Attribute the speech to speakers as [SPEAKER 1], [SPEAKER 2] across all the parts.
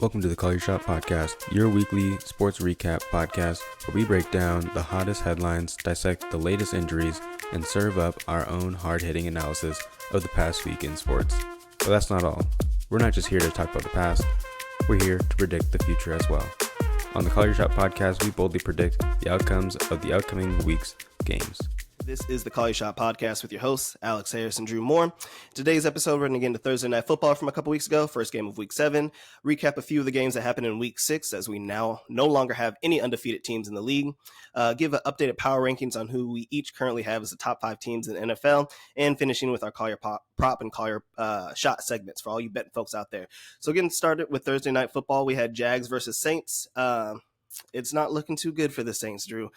[SPEAKER 1] Welcome to the Call Your Shot podcast, your weekly sports recap podcast where we break down the hottest headlines, dissect the latest injuries, and serve up our own hard-hitting analysis of the past week in sports. But that's not all. We're not just here to talk about the past, we're here to predict the future as well. On the Call Your Shot podcast, we boldly predict the outcomes of the upcoming week's games.
[SPEAKER 2] This is the Call Your Shot podcast with your hosts, Alix Harris and Drew Moore. Today's episode, we're going to get into Thursday Night Football from a couple weeks ago, first game of Week 7, recap a few of the games that happened in Week 6, as we now no longer have any undefeated teams in the league, give an updated power rankings on who we each currently have as the top 5 teams in the NFL, and finishing with our Call Your Prop and Call Your Shot segments for all you betting folks out there. So getting started with Thursday Night Football, we had Jags versus Saints. It's not looking too good for the Saints, Drew.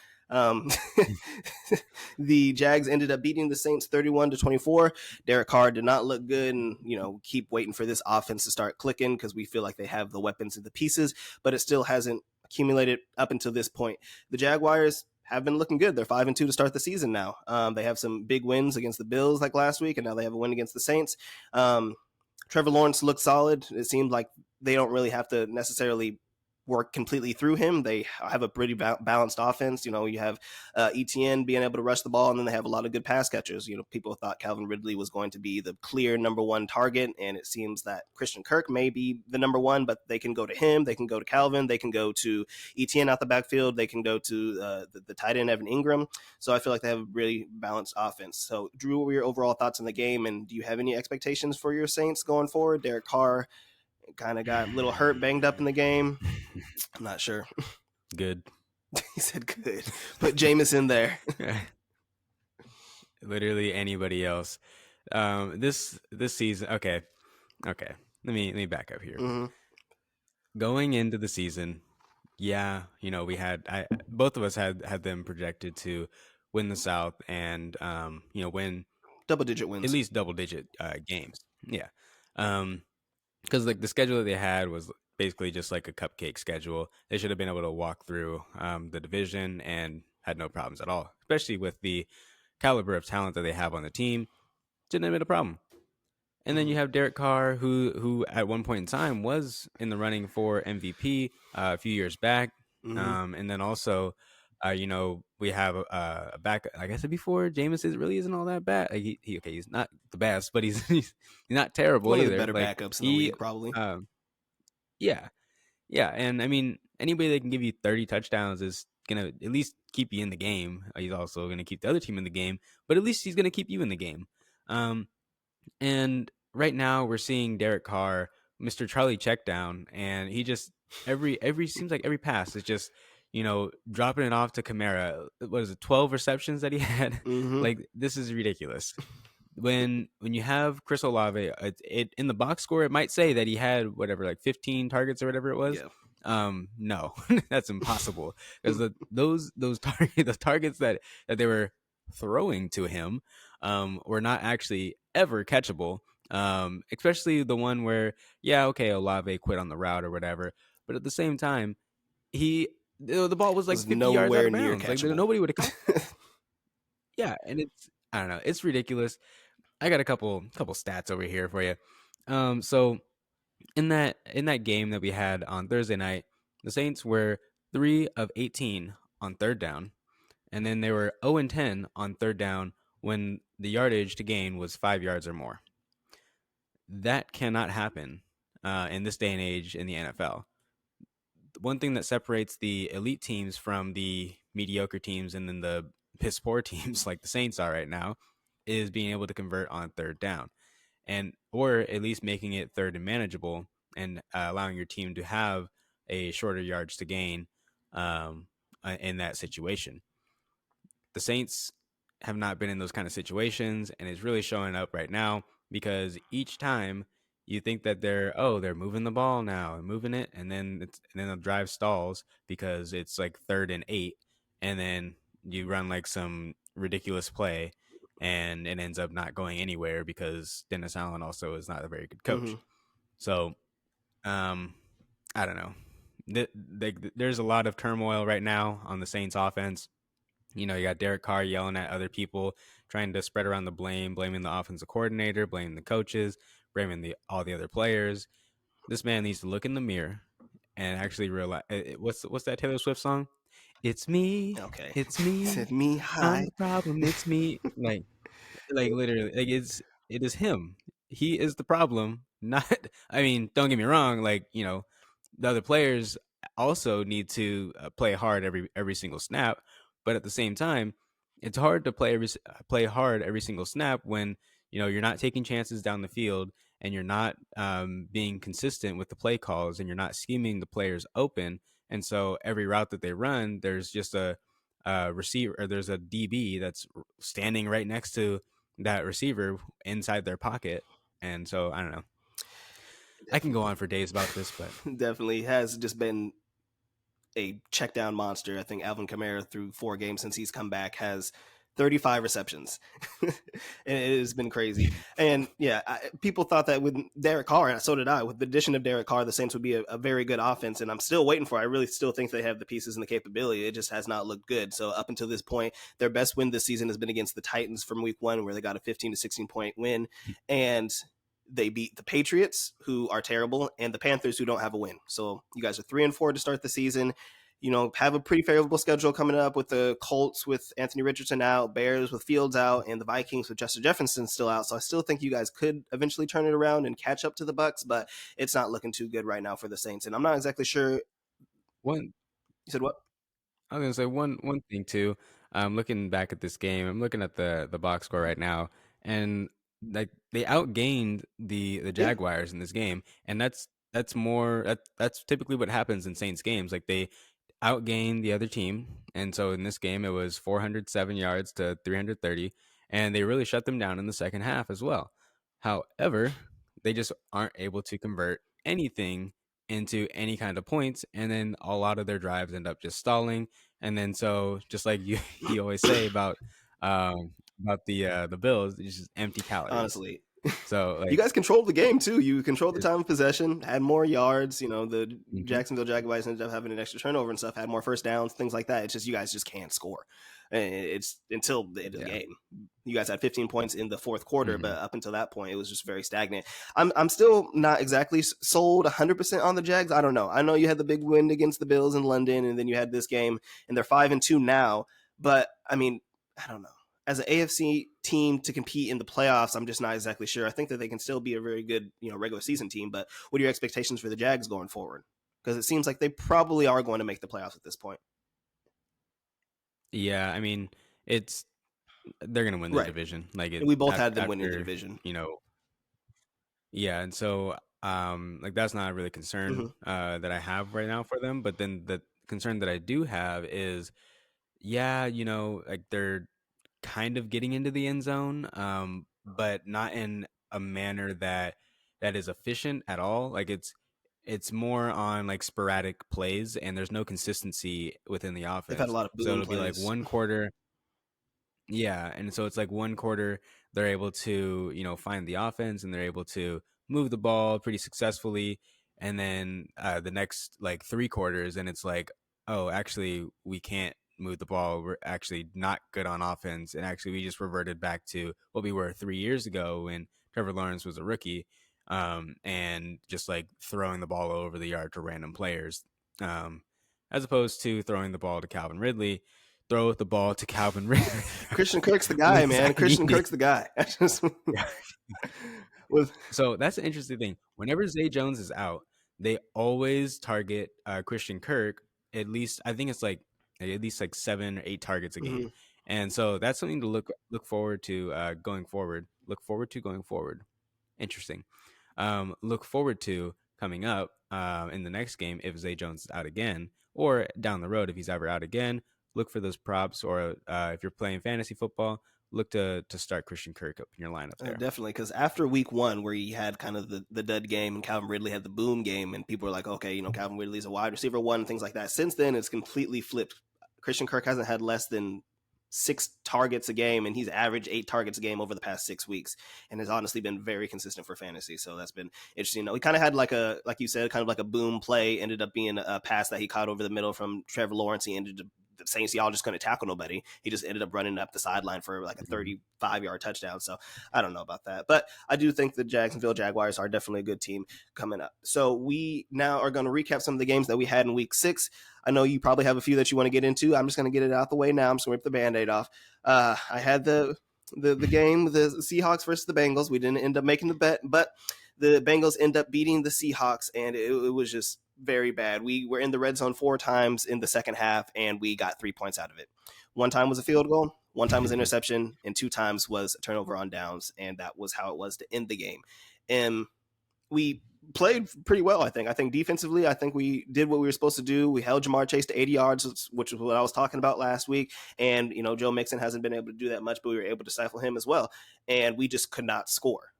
[SPEAKER 2] The Jags ended up beating the Saints 31-24. Derek Carr did not look good, and keep waiting for this offense to start clicking because we feel like they have the weapons and the pieces, but it still hasn't accumulated up until this point. The Jaguars have been looking good. They're 5-2 to start the season now. They have some big wins against the Bills like last week, and now they have a win against the Saints. Trevor Lawrence looked solid. It seemed like they don't really have to necessarily work completely through him. They have a pretty balanced offense. You have ETN being able to rush the ball, and then they have a lot of good pass catchers. People thought Calvin Ridley was going to be the clear number one target, and it seems that Christian Kirk may be the number one, but they can go to him, they can go to Calvin, they can go to ETN out the backfield, they can go to the tight end Evan Ingram. So I feel like they have a really balanced offense. So Drew, what were your overall thoughts on the game, and do you have any expectations for your Saints going forward? Derek Carr kind of got a little hurt, banged up in the game. I'm not sure.
[SPEAKER 1] Good.
[SPEAKER 2] He said good. Put Jameis in there.
[SPEAKER 1] Literally anybody else. This season. Okay. Let me back up here.
[SPEAKER 2] Mm-hmm.
[SPEAKER 1] Going into the season, yeah, we had both of us had them projected to win the South and win
[SPEAKER 2] double-digit wins,
[SPEAKER 1] at least double-digit games. Yeah. Because the schedule that they had was basically just like a cupcake schedule. They should have been able to walk through the division and had no problems at all, especially with the caliber of talent that they have on the team. Didn't have been a problem. And then you have Derek Carr, who at one point in time was in the running for MVP a few years back.
[SPEAKER 2] Mm-hmm.
[SPEAKER 1] And then also, we have a back. Like I said before, Jameis isn't all that bad. Like he's not the best, but he's not terrible
[SPEAKER 2] One
[SPEAKER 1] either.
[SPEAKER 2] Of the better backups in the league, probably.
[SPEAKER 1] Yeah. And I mean, anybody that can give you 30 touchdowns is gonna at least keep you in the game. He's also gonna keep the other team in the game, but at least he's gonna keep you in the game. And right now we're seeing Derek Carr, Mr. Charlie Checkdown, and he just every seems like every pass is just dropping it off to Kamara. What is it, 12 receptions that he had?
[SPEAKER 2] Mm-hmm.
[SPEAKER 1] Like, this is ridiculous. When you have Chris Olave, it in the box score, it might say that he had whatever, like 15 targets or whatever it was.
[SPEAKER 2] Yeah.
[SPEAKER 1] No, that's impossible because those targets that they were throwing to him were not actually ever catchable. Especially the one where, Olave quit on the route or whatever, but at the same time, the ball was like 50 yards out of bounds. Like nobody would have. Yeah, and I don't know, it's ridiculous. I got a couple stats over here for you. So in that game that we had on Thursday night, the Saints were 3 of 18 on third down, and then they were 0-10 on third down when the yardage to gain was 5 yards or more. That cannot happen in this day and age in the NFL. One thing that separates the elite teams from the mediocre teams and then the piss poor teams like the Saints are right now is being able to convert on third down, or at least making it third and manageable and allowing your team to have a shorter yards to gain in that situation. The Saints have not been in those kind of situations, and it's really showing up right now because each time you think that they're moving the ball now and moving it, and then the drive stalls because it's like 3rd and 8, and then you run like some ridiculous play and it ends up not going anywhere because Dennis Allen also is not a very good coach.
[SPEAKER 2] Mm-hmm.
[SPEAKER 1] So, I don't know. There's a lot of turmoil right now on the Saints offense. You got Derek Carr yelling at other people, trying to spread around the blame, blaming the offensive coordinator, blaming the coaches, blaming all the other players. This man needs to look in the mirror and actually realize what's that Taylor Swift song?
[SPEAKER 2] Okay.
[SPEAKER 1] It's
[SPEAKER 2] He
[SPEAKER 1] me,
[SPEAKER 2] said me
[SPEAKER 1] I'm
[SPEAKER 2] hi.
[SPEAKER 1] the problem, it's me. Like literally, like it is him. He is the problem. Not. I mean, don't get me wrong. Like the other players also need to play hard every single snap, but at the same time, it's hard to play hard every single snap when you're not taking chances down the field and you're not being consistent with the play calls and you're not scheming the players open. And so every route that they run, there's just a receiver or there's a DB that's standing right next to that receiver inside their pocket. And so I don't know. I can go
[SPEAKER 2] Definitely.
[SPEAKER 1] on for days about this, but
[SPEAKER 2] Definitely has just been a check down monster. I think Alvin Kamara through 4 games since he's come back has 35 receptions. And it has been crazy. And yeah, people thought that with Derek Carr, and so did I, with the addition of Derek Carr, the Saints would be a very good offense. And I'm still waiting for it. I really still think they have the pieces and the capability. It just has not looked good. So up until this point, their best win this season has been against the Titans from week 1, where they got a 15 to 16 point win. And they beat the Patriots, who are terrible, and the Panthers, who don't have a win. So you guys are 3-4 to start the season. Have a pretty favorable schedule coming up with the Colts with Anthony Richardson out, Bears with Fields out, and the Vikings with Justin Jefferson still out. So I still think you guys could eventually turn it around and catch up to the Bucks, but it's not looking too good right now for the Saints. And I'm not exactly sure.
[SPEAKER 1] one
[SPEAKER 2] You said what?
[SPEAKER 1] I was gonna say one thing too. Looking back at this game, I'm looking at the box score right now, and like they outgained the
[SPEAKER 2] Yeah,
[SPEAKER 1] Jaguars in this game, and that's typically what happens in Saints games. Like they outgained the other team, and so in this game it was 407 yards to 330, and they really shut them down in the second half as well. However, they just aren't able to convert anything into any kind of points, and then a lot of their drives end up just stalling. And then so just like you always say about the Bills, it's just empty calories.
[SPEAKER 2] honestly.
[SPEAKER 1] So
[SPEAKER 2] You
[SPEAKER 1] like
[SPEAKER 2] guys controlled the game too. You controlled the
[SPEAKER 1] it,
[SPEAKER 2] time of possession, had more yards. The
[SPEAKER 1] mhm,
[SPEAKER 2] Jacksonville Jaguars ended up having an extra turnover and stuff, had more first downs, things like that. It's just you guys just can't score. And it's until the end of the
[SPEAKER 1] yeah,
[SPEAKER 2] game. You guys had 15 points in the fourth quarter, but
[SPEAKER 1] hmm
[SPEAKER 2] up until that point, it was just very stagnant. I'm still not exactly sold 100% on the Jags. I don't know. I know you had the big win against the Bills in London, and then you had this game, and they're 5-2 now. But I mean, I don't know, as an AFC team to compete in the playoffs, I'm just not exactly sure. I think that they can still be a very good, regular season team, but what are your expectations for the Jags going forward? Because it seems like they probably are going to make the playoffs at this point.
[SPEAKER 1] yeah. I mean, it's they're gonna win the
[SPEAKER 2] Right.
[SPEAKER 1] division. Like
[SPEAKER 2] And
[SPEAKER 1] it
[SPEAKER 2] we both
[SPEAKER 1] after
[SPEAKER 2] had them winning the
[SPEAKER 1] after
[SPEAKER 2] division.
[SPEAKER 1] yeah. And so like that's not a really
[SPEAKER 2] Mm-hmm.
[SPEAKER 1] concern that I have right now for them. But then the concern that I do have is yeah, like they're kind of getting into the end zone, but not in a manner that is efficient at all. Like it's more on like sporadic plays, and there's no consistency within the
[SPEAKER 2] They've had a
[SPEAKER 1] offense.
[SPEAKER 2] lot of
[SPEAKER 1] So
[SPEAKER 2] boom
[SPEAKER 1] it'll be like
[SPEAKER 2] plays.
[SPEAKER 1] one quarter, yeah, and so it's like one quarter they're able to, find the offense and they're able to move the ball pretty successfully, and then the next like 3 quarters, and it's like, oh, actually we can't move the ball. We're actually not good on offense, and actually we just reverted back to what we were 3 years ago when Trevor Lawrence was a rookie, and just like throwing the ball over the yard to random players, um, as opposed to throwing the ball to Calvin Ridley. Throw the ball to Calvin Ridley
[SPEAKER 2] Christian Kirk's the guy,
[SPEAKER 1] with
[SPEAKER 2] man.
[SPEAKER 1] Zach
[SPEAKER 2] Christian
[SPEAKER 1] Edey.
[SPEAKER 2] Kirk's the guy. With
[SPEAKER 1] So that's an interesting thing. Whenever Zay Jones is out, they always target Christian Kirk. At least I think it's like at least like 7 or 8 targets a game,
[SPEAKER 2] mhm.
[SPEAKER 1] and so that's something to look forward to going forward. Look forward to going forward. Interesting. Look forward to coming up in the next game if Zay Jones is out again, or down the road if he's ever out again. Look for those props, or if you're playing fantasy football, look to start Christian Kirk up in your lineup there.
[SPEAKER 2] Definitely, because after week 1, where he had kind of the dud game and Calvin Ridley had the boom game, and people were like, okay, Calvin Ridley's a wide receiver one, things like that. Since then, it's completely flipped. Christian Kirk hasn't had less than 6 targets a game, and he's averaged 8 targets a game over the past 6 weeks, and has honestly been very consistent for fantasy. So that's been interesting. He kind of had like you said, kind of like a boom play. Ended up being a pass that he caught over the middle from Trevor Lawrence. He ended up the Saints, y'all just couldn't tackle nobody. He just ended up running up the sideline for like a 35-yard touchdown. So I don't know about that. But I do think the Jacksonville Jaguars are definitely a good team coming up. So we now are going to recap some of the games that we had in week 6. I know you probably have a few that you want to get into. I'm just going to get it out the way now. I'm just going to rip the Band-Aid off. I had the game, the Seahawks versus the Bengals. We didn't end up making the bet, but the Bengals end up beating the Seahawks, and it was just very bad. We were in the red zone 4 times in the second half, and we got 3 points out of it. 1 time was a field goal, 1 time was interception, and 2 times was a turnover on downs, and that was how it was to end the game. And we played pretty well, I think. I think defensively, I think we did what we were supposed to do. We held Jamar Chase to 80 yards, which is what I was talking about last week. And, Joe Mixon hasn't been able to do that much, but we were able to stifle him as well. And we just could not score.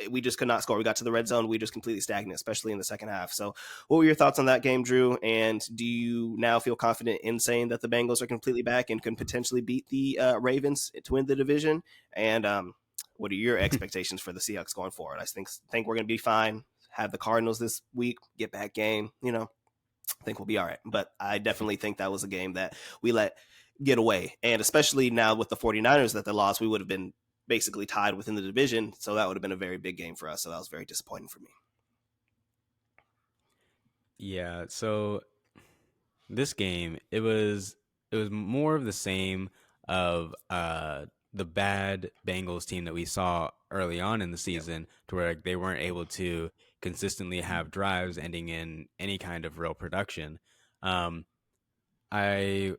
[SPEAKER 2] We just could not score. We got to the red zone. We just completely stagnant, especially in the second half. So what were your thoughts on that game, Drew? And do you now feel confident in saying that the Bengals are completely back and can potentially beat the Ravens to win the division? And what are your expectations for the Seahawks going forward? I think we're going to be fine. Have the Cardinals this week, get back game, I think we'll be all right. But I definitely think that was a game that we let get away. And especially now with the 49ers that they lost, we would have been basically tied within the division. So that would have been a very big game for us. So that was very disappointing for me.
[SPEAKER 1] Yeah. So this game, it was more of the same of the bad Bengals team that we saw early on in the season, to where they weren't able to consistently have drives ending in any kind of real production. I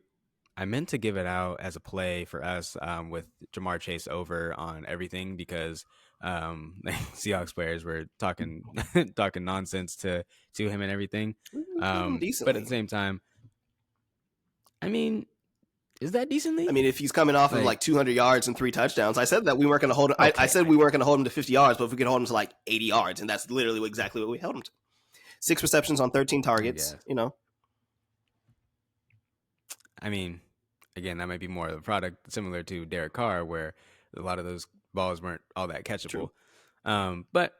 [SPEAKER 1] I meant to give it out as a play for us with Jamar Chase over on everything, because Seahawks players were talking talking nonsense to him and everything.
[SPEAKER 2] We played him
[SPEAKER 1] But at
[SPEAKER 2] decently.
[SPEAKER 1] the same time, I mean, is that decently?
[SPEAKER 2] I mean, if he's coming off of like 200 yards and 3 touchdowns, I said that we weren't going to hold him. I
[SPEAKER 1] Okay.
[SPEAKER 2] said we weren't going to hold him to 50 yards, but if we could hold him to like 80 yards, and that's literally exactly what we held him to. 6 receptions on 13 targets,
[SPEAKER 1] Yeah. I mean, again, that might be more of a product similar to Derek Carr, where a lot of those balls weren't all that catchable. But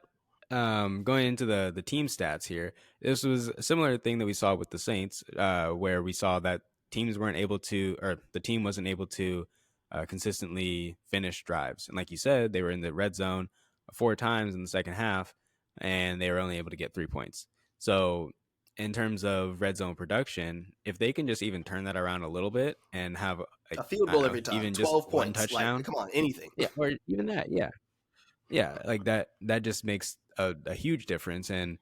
[SPEAKER 1] going into the team stats here, this was a similar thing that we saw with the Saints, where we saw that teams weren't able to, or the team wasn't able to consistently finish drives. And like you said, they were in the red zone 4 times in the second half, and they were only able to get 3 points. So in terms of red zone production, if they can just even turn that around a little bit and have like,
[SPEAKER 2] a field goal every time,
[SPEAKER 1] even
[SPEAKER 2] 12
[SPEAKER 1] just one
[SPEAKER 2] points.
[SPEAKER 1] touchdown,
[SPEAKER 2] Like, come on, anything.
[SPEAKER 1] yeah, or even that, yeah, like that just makes a huge difference. And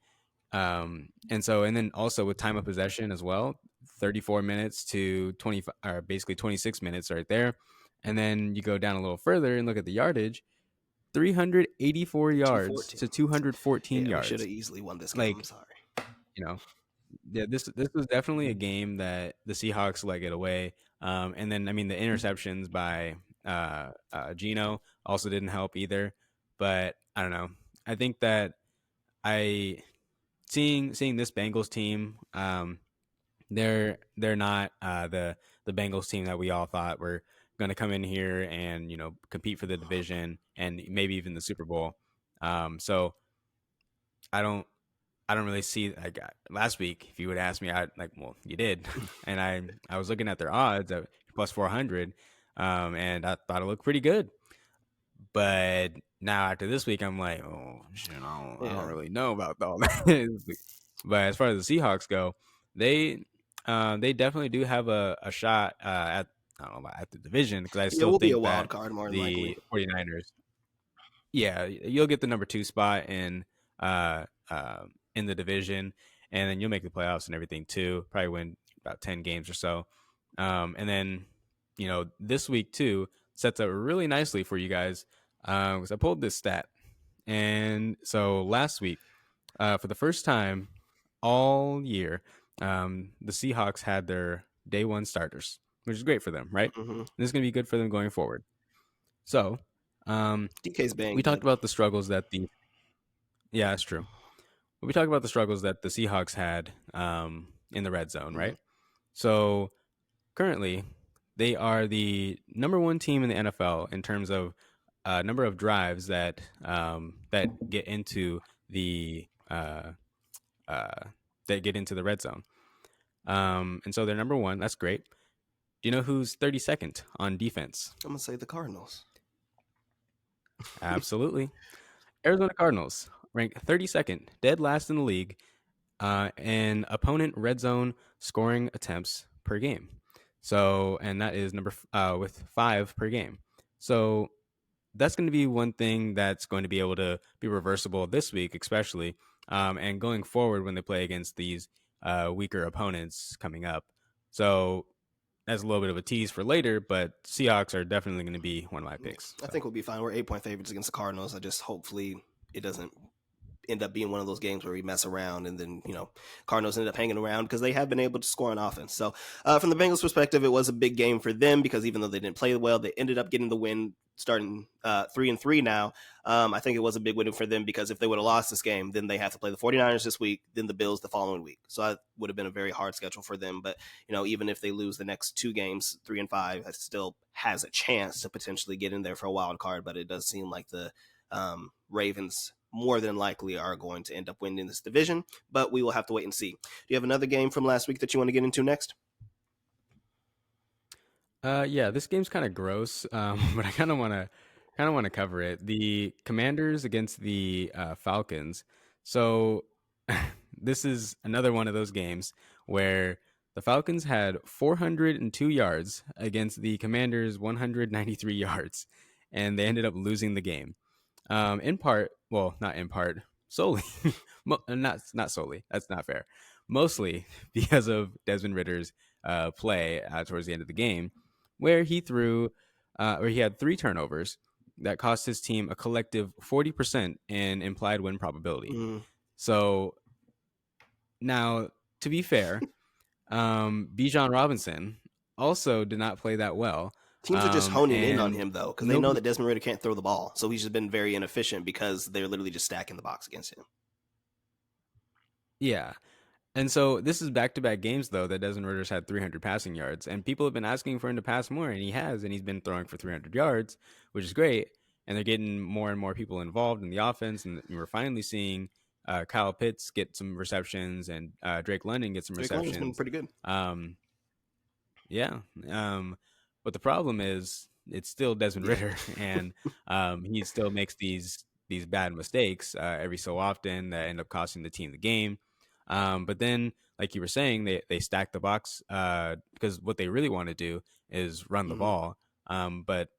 [SPEAKER 1] then also with time of possession as well, 34 minutes to 25, or basically 26 minutes right there. And then you go down a little further and look at the yardage, 384 yards to 214
[SPEAKER 2] Yeah,
[SPEAKER 1] yards.
[SPEAKER 2] we should have easily won this game. I'm sorry.
[SPEAKER 1] Yeah, this was definitely a game that the Seahawks let get away. And then, I mean, the interceptions by Geno also didn't help either. But I don't know. I think that seeing this Bengals team, they're not the Bengals team that we all thought were going to come in here and compete for the division and maybe even the Super Bowl. So I don't really see. Like last week, if you would ask me, well, you did, and I was looking at their odds at plus 400, and I thought it looked pretty good. But now after this week, I'm like, oh shit, I don't really know about all that. But as far as the Seahawks go, they definitely do have a shot at, I don't know about at the division, because I still
[SPEAKER 2] we'll be a
[SPEAKER 1] think
[SPEAKER 2] wild
[SPEAKER 1] that
[SPEAKER 2] card more than
[SPEAKER 1] the
[SPEAKER 2] likely.
[SPEAKER 1] 49ers, yeah, you'll get the number 2 spot uh, in the division, and then you'll make the playoffs and everything too. Probably win about 10 games or so. And then, this week too sets up really nicely for you guys, because I pulled this stat. And so last week, for the first time all year, the Seahawks had their day 1 starters, which is great for them, right?
[SPEAKER 2] Mm-hmm.
[SPEAKER 1] This is going to be good for them going forward. So,
[SPEAKER 2] DK's
[SPEAKER 1] we
[SPEAKER 2] banged
[SPEAKER 1] talked
[SPEAKER 2] up.
[SPEAKER 1] about the struggles that yeah, that's true. We talked about the struggles that the Seahawks had in the red zone, right? So currently, they are the number 1 team in the NFL in terms of number of drives that get into the red zone. And so they're number 1. That's great. Do you know who's 32nd on defense?
[SPEAKER 2] I'm gonna say the Cardinals.
[SPEAKER 1] Absolutely. Arizona Cardinals rank 32nd, dead last in the league, in opponent red zone scoring attempts per game. So, and that is with 5 per game. So that's going to be one thing that's going to be able to be reversible this week, especially, and going forward when they play against these weaker opponents coming up. So that's a little bit of a tease for later, but Seahawks are definitely going to be one of my picks.
[SPEAKER 2] I
[SPEAKER 1] So.
[SPEAKER 2] think we'll be fine. We're 8-point favorites against the Cardinals. I just hopefully it doesn't end up being one of those games where we mess around and then Cardinals ended up hanging around because they have been able to score on offense. So from the Bengals perspective, it was a big game for them because even though they didn't play well, they ended up getting the win, starting 3-3 now. I think it was a big win for them because if they would have lost this game, then they have to play the 49ers this week, then the Bills the following week. So that would have been a very hard schedule for them. But even if they lose the next 2 games, 3 and 5, it still has a chance to potentially get in there for a wild card. But it does seem like the Ravens more than likely are going to end up winning this division, but we will have to wait and see. Do you have another game from last week that you want to get into next?
[SPEAKER 1] Yeah, this game's kind of gross, but I kind of want to cover it. The Commanders against the Falcons. So this is another one of those games where the Falcons had 402 yards against the Commanders' 193 yards, and they ended up losing the game. In part, well, not in part, solely, not solely. That's not fair. Mostly because of Desmond Ritter's play towards the end of the game, where he had 3 turnovers that cost his team a collective 40% in implied win probability. So now, to be fair, Bijan Robinson also did not play that well.
[SPEAKER 2] Teams are just honing in on
[SPEAKER 1] And
[SPEAKER 2] him, though, because they know
[SPEAKER 1] nobody,
[SPEAKER 2] that Desmond Ridder can't throw the ball. So he's just been very inefficient because they're literally just stacking the box against him.
[SPEAKER 1] yeah. And so this is back-to-back games though that Desmond Ritter's had 300 passing yards, and people have been asking for him to pass more, and he has, and he's been throwing for 300 yards, which is great. And they're getting more and more people involved in the offense, and we're finally seeing Kyle Pitts get some receptions and Drake London get some
[SPEAKER 2] Drake London's been
[SPEAKER 1] receptions.
[SPEAKER 2] pretty good.
[SPEAKER 1] Yeah, but the problem is it's still Desmond Ritter, and he still makes these bad mistakes every so often that end up costing the team the game. But then, like you were saying, they stack the box because what they really want to do is run the ball. But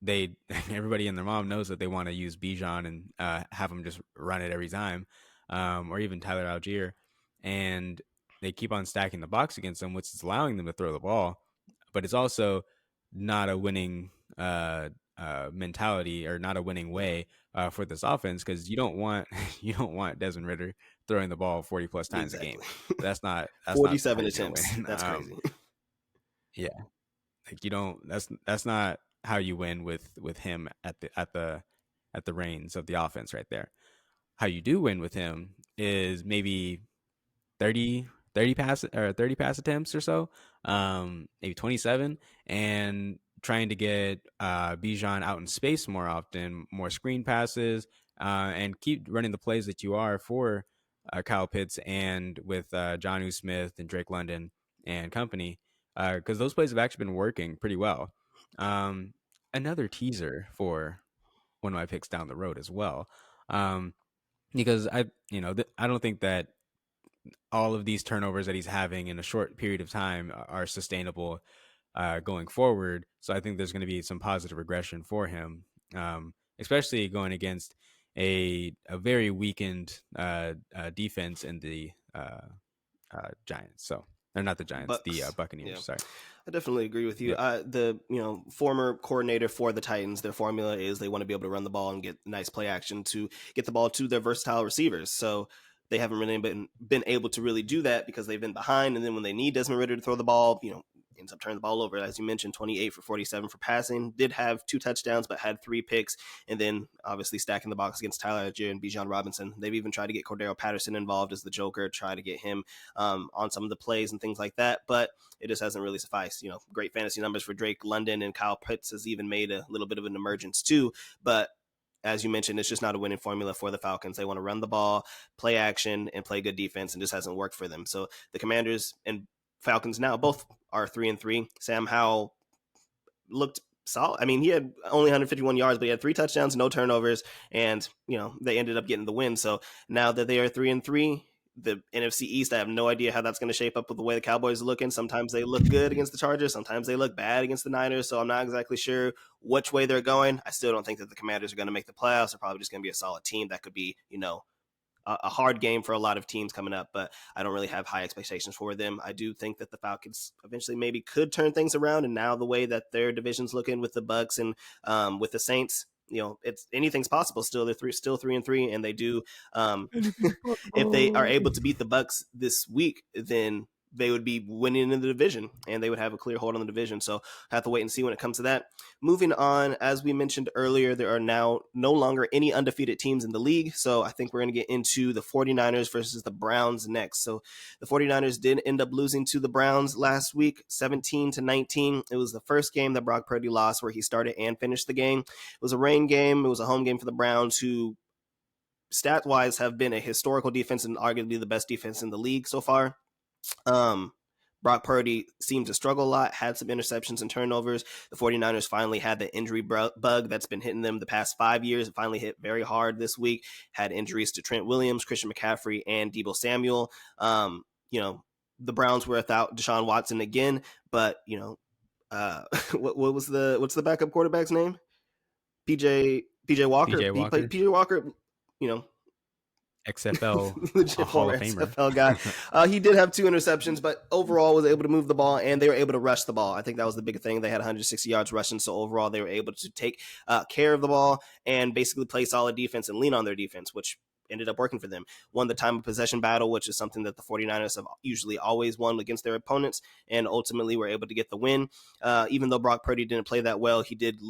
[SPEAKER 1] they everybody and their mom knows that they want to use Bijan and have him just run it every time, or even Tyler Algier, and they keep on stacking the box against them, which is allowing them to throw the ball, but it's also not a winning mentality or not a winning way for this offense because you don't want Desmond Ritter throwing the ball 40 plus times a game.
[SPEAKER 2] Exactly.
[SPEAKER 1] That's not how
[SPEAKER 2] 47
[SPEAKER 1] you're gonna
[SPEAKER 2] attempts.
[SPEAKER 1] win.
[SPEAKER 2] That's crazy.
[SPEAKER 1] Yeah, like you don't. That's not how you win with him at the reins of the offense right there. How you do win with him is maybe 30 pass attempts or so, maybe 27, and trying to get Bijan out in space more often, more screen passes, and keep running the plays that you are for Kyle Pitts and with Jonnu Smith and Drake London and company, because those plays have actually been working pretty well. Um, Another teaser for one of my picks down the road as well, because I don't think that all of these turnovers that he's having in a short period of time are sustainable going forward. So I think there's going to be some positive regression for him, especially going against a very weakened defense in the Giants. So they're not the Giants, the
[SPEAKER 2] Bucks.
[SPEAKER 1] Buccaneers.
[SPEAKER 2] Yeah.
[SPEAKER 1] Sorry.
[SPEAKER 2] I definitely agree with you.
[SPEAKER 1] Yep.
[SPEAKER 2] The former coordinator for the Titans, their formula is they want to be able to run the ball and get nice play action to get the ball to their versatile receivers. So they haven't really been able to really do that because they've been behind. And then when they need Desmond Ridder to throw the ball, ends up turning the ball over. As you mentioned, 28 for 47 for passing. Did have 2 touchdowns, but had 3 picks. And then obviously stacking the box against Tyler Algier and Bijan Robinson. They've even tried to get Cordero Patterson involved as the Joker, try to get him on some of the plays and things like that. But it just hasn't really sufficed. Great fantasy numbers for Drake London, and Kyle Pitts has even made a little bit of an emergence too. But as you mentioned, it's just not a winning formula for the Falcons. They want to run the ball, play action, and play good defense, and just hasn't worked for them. So the Commanders and Falcons now both are 3-3. Sam Howell looked solid. I mean, he had only 151 yards, but he had 3 touchdowns, no turnovers, and they ended up getting the win. So now that they are 3-3, the NFC East, I have no idea how that's going to shape up with the way the Cowboys are looking. Sometimes they look good against the Chargers, sometimes they look bad against the Niners. So I'm not exactly sure which way they're going. I still don't think that the Commanders are going to make the playoffs. They're probably just going to be a solid team that could be, a hard game for a lot of teams coming up, but I don't really have high expectations for them. I do think that the Falcons eventually maybe could turn things around, and now the way that their division's looking with the Bucks and with the Saints, it's anything's possible. Still, they're still 3-3, and they do. Um,
[SPEAKER 1] Anything's
[SPEAKER 2] if they are
[SPEAKER 1] possible.
[SPEAKER 2] able to beat the Bucks this week, then they would be winning in the division and they would have a clear hold on the division. So have to wait and see when it comes to that. Moving on, as we mentioned earlier, there are now no longer any undefeated teams in the league. So I think we're going to get into the 49ers versus the Browns next. So the 49ers did end up losing to the Browns last week, 17-19. It was the first game that Brock Purdy lost where he started and finished the game. It was a rain game. It was a home game for the Browns, who stat wise have been a historical defense and arguably the best defense in the league so far. Um, Brock Purdy seemed to struggle a lot, had some interceptions and turnovers. The 49ers finally had the injury bug that's been hitting them the past 5 years. It finally hit very hard this week. Had injuries to Trent Williams, Christian McCaffrey, and Deebo Samuel. The Browns were without Deshaun Watson again, but what's the backup quarterback's name? PJ Walker.
[SPEAKER 1] PJ Walker,
[SPEAKER 2] PJ Walker, you know,
[SPEAKER 1] XFL
[SPEAKER 2] legit
[SPEAKER 1] Hall
[SPEAKER 2] former
[SPEAKER 1] of Famer.
[SPEAKER 2] XFL guy. He did have 2 interceptions, but overall was able to move the ball and they were able to rush the ball. I think that was the big thing. They had 160 yards rushing, so overall they were able to take care of the ball and basically play solid defense and lean on their defense, which ended up working for them. Won the time of possession battle, which is something that the 49ers have usually always won against their opponents, and ultimately were able to get the win. Even though Brock Purdy didn't play that well, he did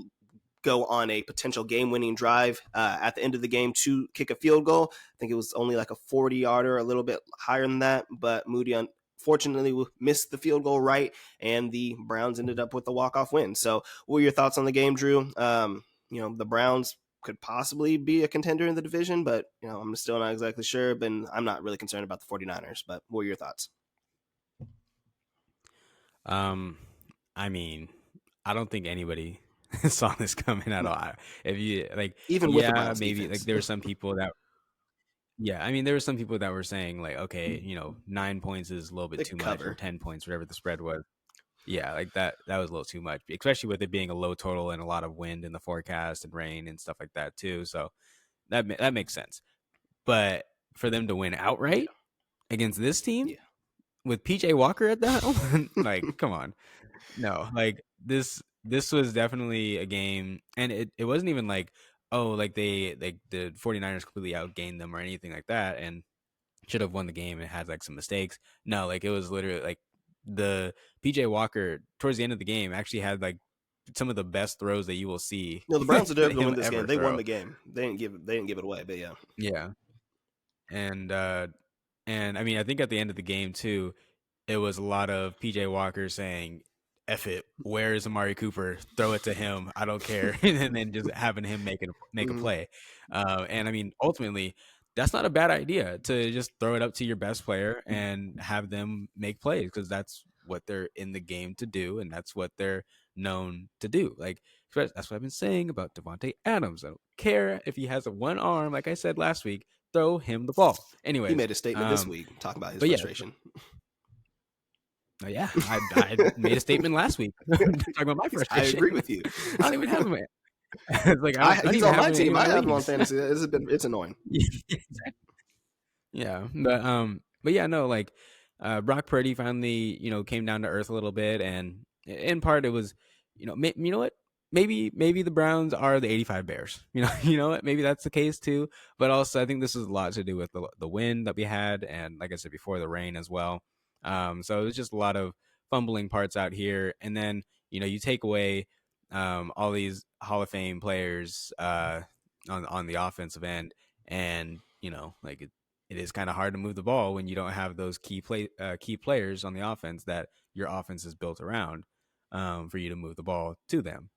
[SPEAKER 2] go on a potential game-winning drive at the end of the game to kick a field goal. I think it was only like a 40-yarder, a little bit higher than that, but Moody unfortunately missed the field goal right, and the Browns ended up with the walk-off win. So what were your thoughts on the game, Drew? The Browns could possibly be a contender in the division, but I'm still not exactly sure, but I'm not really concerned about the 49ers, but what were your thoughts?
[SPEAKER 1] I mean, I don't think anybody saw this coming at all. If you like,
[SPEAKER 2] Even with the
[SPEAKER 1] yeah,
[SPEAKER 2] Browns
[SPEAKER 1] maybe like
[SPEAKER 2] defense.
[SPEAKER 1] there were some people that, yeah, I mean, there were some people that were saying like, okay, 9 points is a little bit
[SPEAKER 2] The
[SPEAKER 1] too much, or
[SPEAKER 2] cover.
[SPEAKER 1] 10 points, whatever the spread was. Yeah, like that was a little too much, especially with it being a low total and a lot of wind in the forecast and rain and stuff like that too. So that makes sense. But for them to win
[SPEAKER 2] Yeah.
[SPEAKER 1] outright against this team
[SPEAKER 2] Yeah.
[SPEAKER 1] with PJ Walker at the helm, like, come on. No, like this was definitely a game, and it wasn't even like, oh, like the 49ers completely outgained them or anything like that and should have won the game and had like some mistakes. No, like it was literally like the PJ Walker towards the end of the game actually had like some of the best throws that you will see
[SPEAKER 2] No, the Browns deserve to
[SPEAKER 1] him
[SPEAKER 2] win this game.
[SPEAKER 1] ever
[SPEAKER 2] They won
[SPEAKER 1] throw.
[SPEAKER 2] the game. They didn't give it away, but yeah.
[SPEAKER 1] Yeah. And I mean, I think at the end of the game too, it was a lot of PJ Walker saying, "F it, where is Amari Cooper? Throw it to him. I don't care." And then just having him make a
[SPEAKER 2] Mhm.
[SPEAKER 1] play. And I mean, ultimately, that's not a bad idea to just throw it up to your best player and have them make plays, because that's what they're in the game to do, and that's what they're known to do. Like that's what I've been saying about Devontae Adams. I don't care if he has a one arm, like I said last week. Throw him the ball.
[SPEAKER 2] He
[SPEAKER 1] Anyways,
[SPEAKER 2] made a statement this week talking about his
[SPEAKER 1] but yeah,
[SPEAKER 2] frustration.
[SPEAKER 1] yeah, I made a statement last week talking about my
[SPEAKER 2] I
[SPEAKER 1] frustration.
[SPEAKER 2] agree with you.
[SPEAKER 1] I don't even have him. It's like I don't
[SPEAKER 2] He's
[SPEAKER 1] even
[SPEAKER 2] on
[SPEAKER 1] have
[SPEAKER 2] my
[SPEAKER 1] him in any
[SPEAKER 2] team.
[SPEAKER 1] of
[SPEAKER 2] I
[SPEAKER 1] my
[SPEAKER 2] have him on
[SPEAKER 1] leagues.
[SPEAKER 2] fantasy. It's annoying.
[SPEAKER 1] Yeah, but yeah, no, like Brock Purdy finally, came down to earth a little bit, and in part it was, you know what, maybe the Browns are the '85 Bears. You know what, maybe that's the case too. But also, I think this is a lot to do with the wind that we had, and like I said before, the rain as well. So it was just a lot of fumbling parts out here, and then you take away all these Hall of Fame players on the offensive end, and like it is kind of hard to move the ball when you don't have those key players on the offense that your offense is built around, for you to move the ball to them.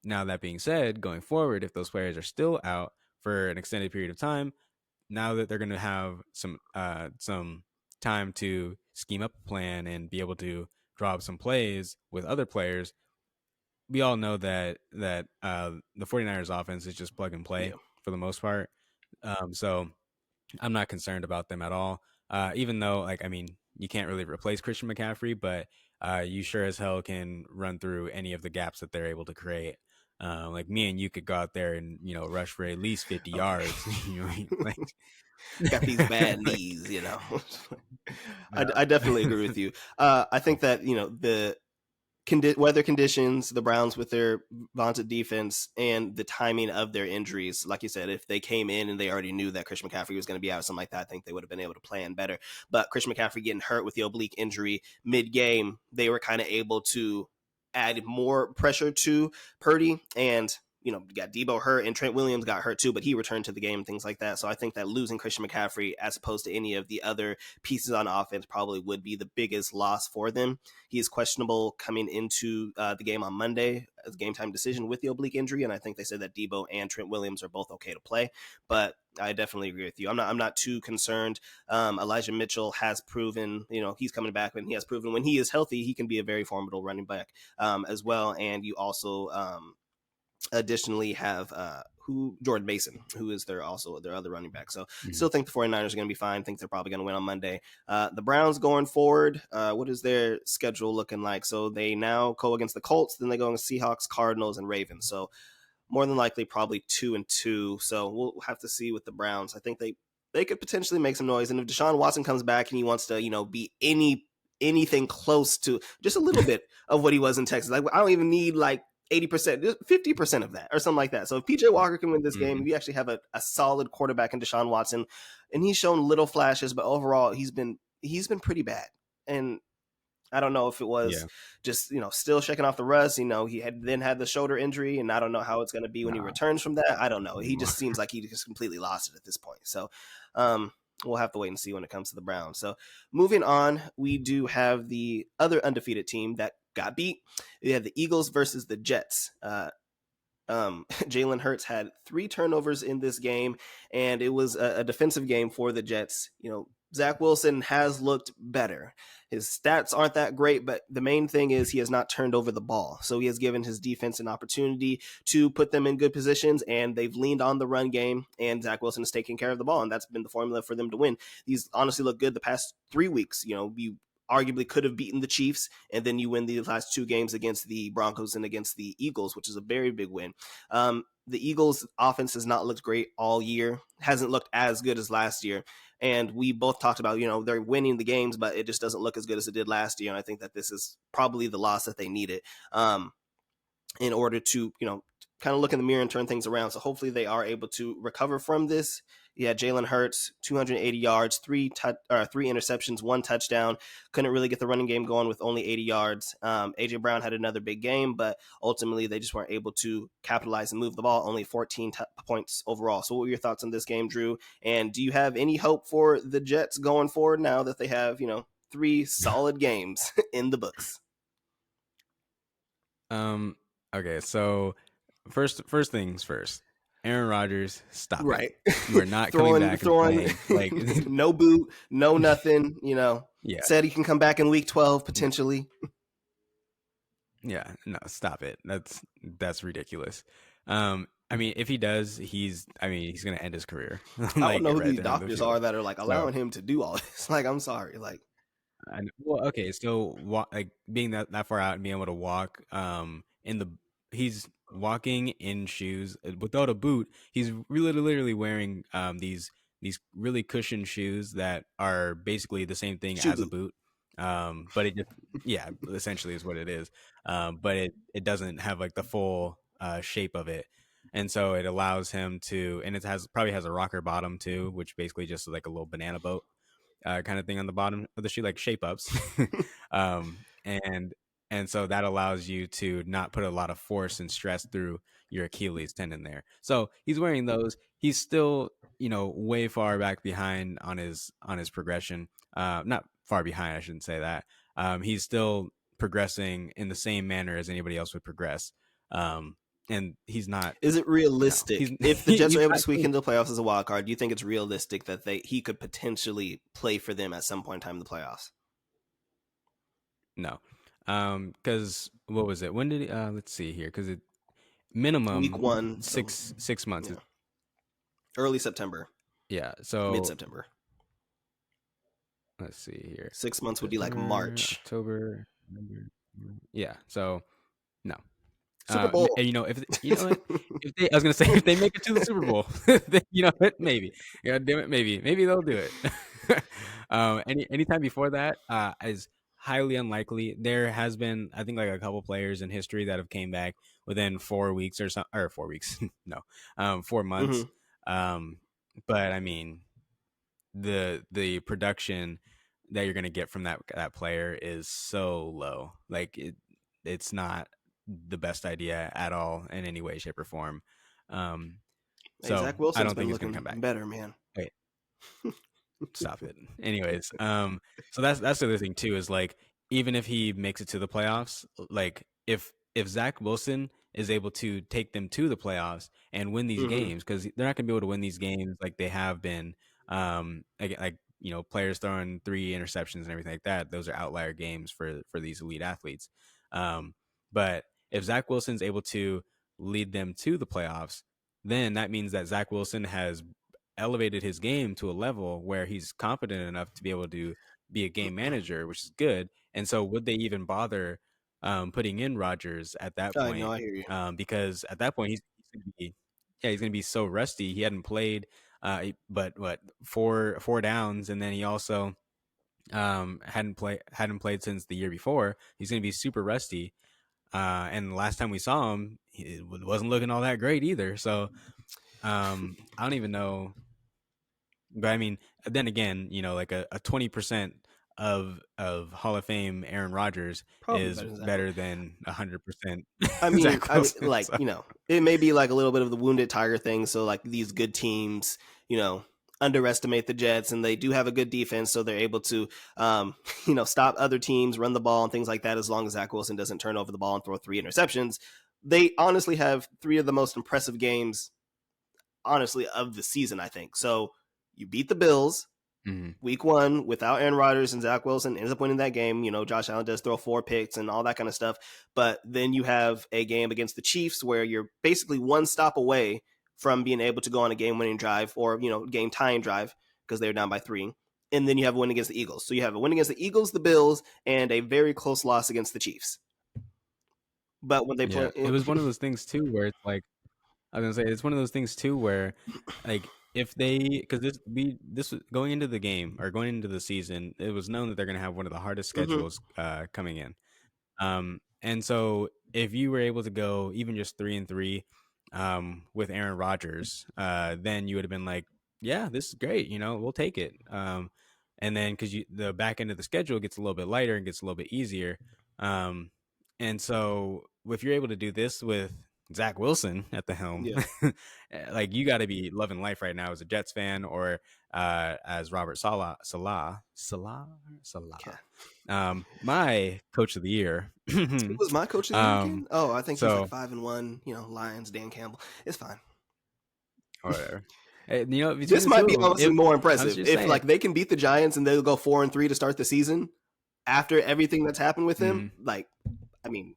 [SPEAKER 1] Now that being said, going forward, if those players are still out for an extended period of time, now that they're going to have some time to scheme up a plan and be able to draw up some plays with other players, we all know that the 49ers offense is just plug and play
[SPEAKER 2] Yeah.
[SPEAKER 1] for the most part. So I'm not concerned about them at all. Even though, like, I mean, you can't really replace Christian McCaffrey, but you sure as hell can run through any of the gaps that they're able to create. Like me and you could go out there and rush for at least 50
[SPEAKER 2] Okay.
[SPEAKER 1] yards. Like,
[SPEAKER 2] Got these bad
[SPEAKER 1] like
[SPEAKER 2] knees, you know.
[SPEAKER 1] yeah.
[SPEAKER 2] I definitely agree with you. I think that the weather conditions, the Browns with their vaunted defense, and the timing of their injuries. Like you said, if they came in and they already knew that Christian McCaffrey was going to be out or something like that, I think they would have been able to plan better. But Christian McCaffrey getting hurt with the oblique injury mid-game, they were kind of able to add more pressure to Purdy, and you got Debo hurt and Trent Williams got hurt too, but he returned to the game and things like that. So I think that losing Christian McCaffrey as opposed to any of the other pieces on offense probably would be the biggest loss for them. He is questionable coming into the game on Monday as a game time decision with the oblique injury, and I think they said that Debo and Trent Williams are both okay to play. But I definitely agree with you. I'm not too concerned. Elijah Mitchell has proven, he's coming back, and he has proven when he is healthy, he can be a very formidable running back as well. And you also additionally have Jordan Mason, who is their other running back. So still think the 49ers are going to be fine. Think they're probably going to win on Monday. The Browns going forward, what is their schedule looking like? So they now go against the Colts, then they go against Seahawks, Cardinals, and Ravens. So more than likely probably 2-2. So we'll have to see with the Browns. I think they could potentially make some noise. And if Deshaun Watson comes back and he wants to, be anything close to just a little bit of what he was in Texas, like I don't even need like 80%, 50% of that or something like that. So if PJ Walker can win this game, we actually have a solid quarterback in Deshaun Watson, and he's shown little flashes, but overall he's been pretty bad. And I don't know if it was just, still shaking off the rust. He had the shoulder injury, and I don't know how it's going to be when he returns from that. I don't know. He just seems like he just completely lost it at this point. So we'll have to wait and see when it comes to the Browns. So moving on, we do have the other undefeated team that got beat. We have the Eagles versus the Jets. Jalen Hurts had 3 turnovers in this game, and it was a defensive game for the Jets. Zach Wilson has looked better. His stats aren't that great, but the main thing is he has not turned over the ball. So he has given his defense an opportunity to put them in good positions, and they've leaned on the run game, and Zach Wilson is taking care of the ball, and that's been the formula for them to win. These honestly look good the past 3 weeks. You arguably could have beaten the Chiefs, and then you win the last 2 games against the Broncos and against the Eagles, which is a very big win. The Eagles offense has not looked great all year, hasn't looked as good as last year. And we both talked about, they're winning the games, but it just doesn't look as good as it did last year. And I think that this is probably the loss that they needed in order to, kind of look in the mirror and turn things around. So hopefully they are able to recover from this. Yeah, Jalen Hurts, 280 yards, 3 interceptions, 1 touchdown. Couldn't really get the running game going with only 80 yards. A.J. Brown had another big game, but ultimately they just weren't able to capitalize and move the ball, only 14 points overall. So what were your thoughts on this game, Drew? And do you have any hope for the Jets going forward now that they have, 3 solid games in the books?
[SPEAKER 1] Okay, so first things first. Aaron Rodgers, stop
[SPEAKER 2] Right.
[SPEAKER 1] it. You are not coming back and playing. Like
[SPEAKER 2] no boot, no nothing,
[SPEAKER 1] Yeah.
[SPEAKER 2] Said he can come back in week 12 potentially.
[SPEAKER 1] Yeah, no, stop it. That's ridiculous. I mean, if he does, he's going to end his career.
[SPEAKER 2] I don't know who these doctors are that are like allowing him to do all this. Like, I'm sorry. Like,
[SPEAKER 1] well, okay, so like being that far out and being able to walk, he's walking in shoes without a boot. He's really literally wearing these really cushioned shoes that are basically the same thing as a boot. But it just essentially is what it is. But it doesn't have like the full shape of it. And so it allows him to, and it probably has a rocker bottom too, which basically just is like a little banana boat kind of thing on the bottom of the shoe, like shape ups. And so that allows you to not put a lot of force and stress through your Achilles tendon there. So he's wearing those. He's still, way far back behind on his progression. Not far behind, I shouldn't say that. He's still progressing in the same manner as anybody else would progress. And he's not.
[SPEAKER 2] Is it realistic if the Jets are able to squeak into the playoffs as a wild card? Do you think it's realistic that he could potentially play for them at some point in time in the playoffs?
[SPEAKER 1] No. Because what was it? When did let's see here? Because it
[SPEAKER 2] Week
[SPEAKER 1] minimum
[SPEAKER 2] one, so
[SPEAKER 1] 6 months.
[SPEAKER 2] yeah, early September,
[SPEAKER 1] Yeah.
[SPEAKER 2] mid
[SPEAKER 1] So
[SPEAKER 2] September.
[SPEAKER 1] let's see here.
[SPEAKER 2] 6 months would be like
[SPEAKER 1] September,
[SPEAKER 2] March.
[SPEAKER 1] October, November. Yeah. So no.
[SPEAKER 2] Super Bowl.
[SPEAKER 1] And, if what, if they, I was gonna say if they make it to the Super Bowl, then, what, maybe, yeah, damn it, maybe they'll do it. Anytime before that is highly unlikely. There has been, I think, like a couple players in history that have came back within 4 weeks or something, or 4 weeks, no, 4 months.
[SPEAKER 2] Hmm.
[SPEAKER 1] Um, but I mean, the production that you're gonna get from that player is so low. Like it's not the best idea at all in any way, shape, or form. Um,
[SPEAKER 2] Hey,
[SPEAKER 1] so
[SPEAKER 2] Zach
[SPEAKER 1] I
[SPEAKER 2] Wilson's
[SPEAKER 1] don't
[SPEAKER 2] been
[SPEAKER 1] think it's gonna
[SPEAKER 2] looking
[SPEAKER 1] come back.
[SPEAKER 2] better, man.
[SPEAKER 1] Wait, stop it. Anyways, so that's the other thing too is like even if he makes it to the playoffs, like if Zach Wilson is able to take them to the playoffs and win these
[SPEAKER 2] Hmm.
[SPEAKER 1] games because they're not gonna be able to win these games like they have been. Like players throwing 3 interceptions and everything like that. Those are outlier games for these elite athletes. But if Zach Wilson's able to lead them to the playoffs, then that means that Zach Wilson has elevated his game to a level where he's confident enough to be able to be a game manager, which is good. And so, would they even bother putting in Rodgers at that
[SPEAKER 2] I know,
[SPEAKER 1] point?
[SPEAKER 2] I hear you.
[SPEAKER 1] Because at that point, he's going to be, yeah, he's going to be so rusty. He hadn't played, but what, four downs, and then he also hadn't played since the year before. He's going to be super rusty. And the last time we saw him, it wasn't looking all that great either. So I don't even know, but I mean, then again, like a 20% of Hall of Fame Aaron Rodgers
[SPEAKER 2] Probably
[SPEAKER 1] is
[SPEAKER 2] better than Zach.
[SPEAKER 1] better than 100%
[SPEAKER 2] I mean,
[SPEAKER 1] Zach
[SPEAKER 2] I mean,
[SPEAKER 1] Wilson.
[SPEAKER 2] like
[SPEAKER 1] So.
[SPEAKER 2] it may be like a little bit of the wounded tiger thing. So like these good teams, underestimate the Jets, and they do have a good defense, so they're able to, stop other teams, run the ball, and things like that. As long as Zach Wilson doesn't turn over the ball and throw 3 interceptions, they honestly have three of the most impressive games, honestly, of the season. I think so. You beat the Bills,
[SPEAKER 1] Mhm.
[SPEAKER 2] week one without Aaron Rodgers and Zach Wilson, ends up winning that game. Josh Allen does throw 4 picks and all that kind of stuff. But then you have a game against the Chiefs where you're basically one stop away from being able to go on a game winning drive or, game tying drive because they're down by 3. And then you have a win against the Eagles. So you have a win against the Eagles, the Bills, and a very close loss against the Chiefs. But when they
[SPEAKER 1] Yeah,
[SPEAKER 2] play,
[SPEAKER 1] it was one of those things too where it's like I was gonna say it's one of those things too where, like, if they because this was going into the game or going into the season, it was known that they're gonna have one of the hardest
[SPEAKER 2] Mhm.
[SPEAKER 1] schedules coming in. And so if you were able to go even just 3-3 with Aaron Rodgers, then you would have been like, yeah, this is great. We'll take it. And then because the back end of the schedule gets a little bit lighter and gets a little bit easier. Um, and so if you're able to do this with Zach Wilson at the helm,
[SPEAKER 2] Yeah.
[SPEAKER 1] like you got to be loving life right now as a Jets fan or as Robert Salah,
[SPEAKER 2] Yeah.
[SPEAKER 1] my coach of the year.
[SPEAKER 2] It was my coach of the year
[SPEAKER 1] um,
[SPEAKER 2] again. Oh, I think he's like
[SPEAKER 1] so
[SPEAKER 2] 5-1. Lions, Dan Campbell. It's fine.
[SPEAKER 1] or whatever. Between
[SPEAKER 2] This
[SPEAKER 1] the
[SPEAKER 2] might
[SPEAKER 1] two
[SPEAKER 2] be
[SPEAKER 1] of them,
[SPEAKER 2] honestly more
[SPEAKER 1] I was
[SPEAKER 2] impressive
[SPEAKER 1] just
[SPEAKER 2] if
[SPEAKER 1] saying.
[SPEAKER 2] like they can beat the Giants and they'll go 4-3 to start the season after everything that's happened with them.
[SPEAKER 1] Mhm.
[SPEAKER 2] Like, I mean,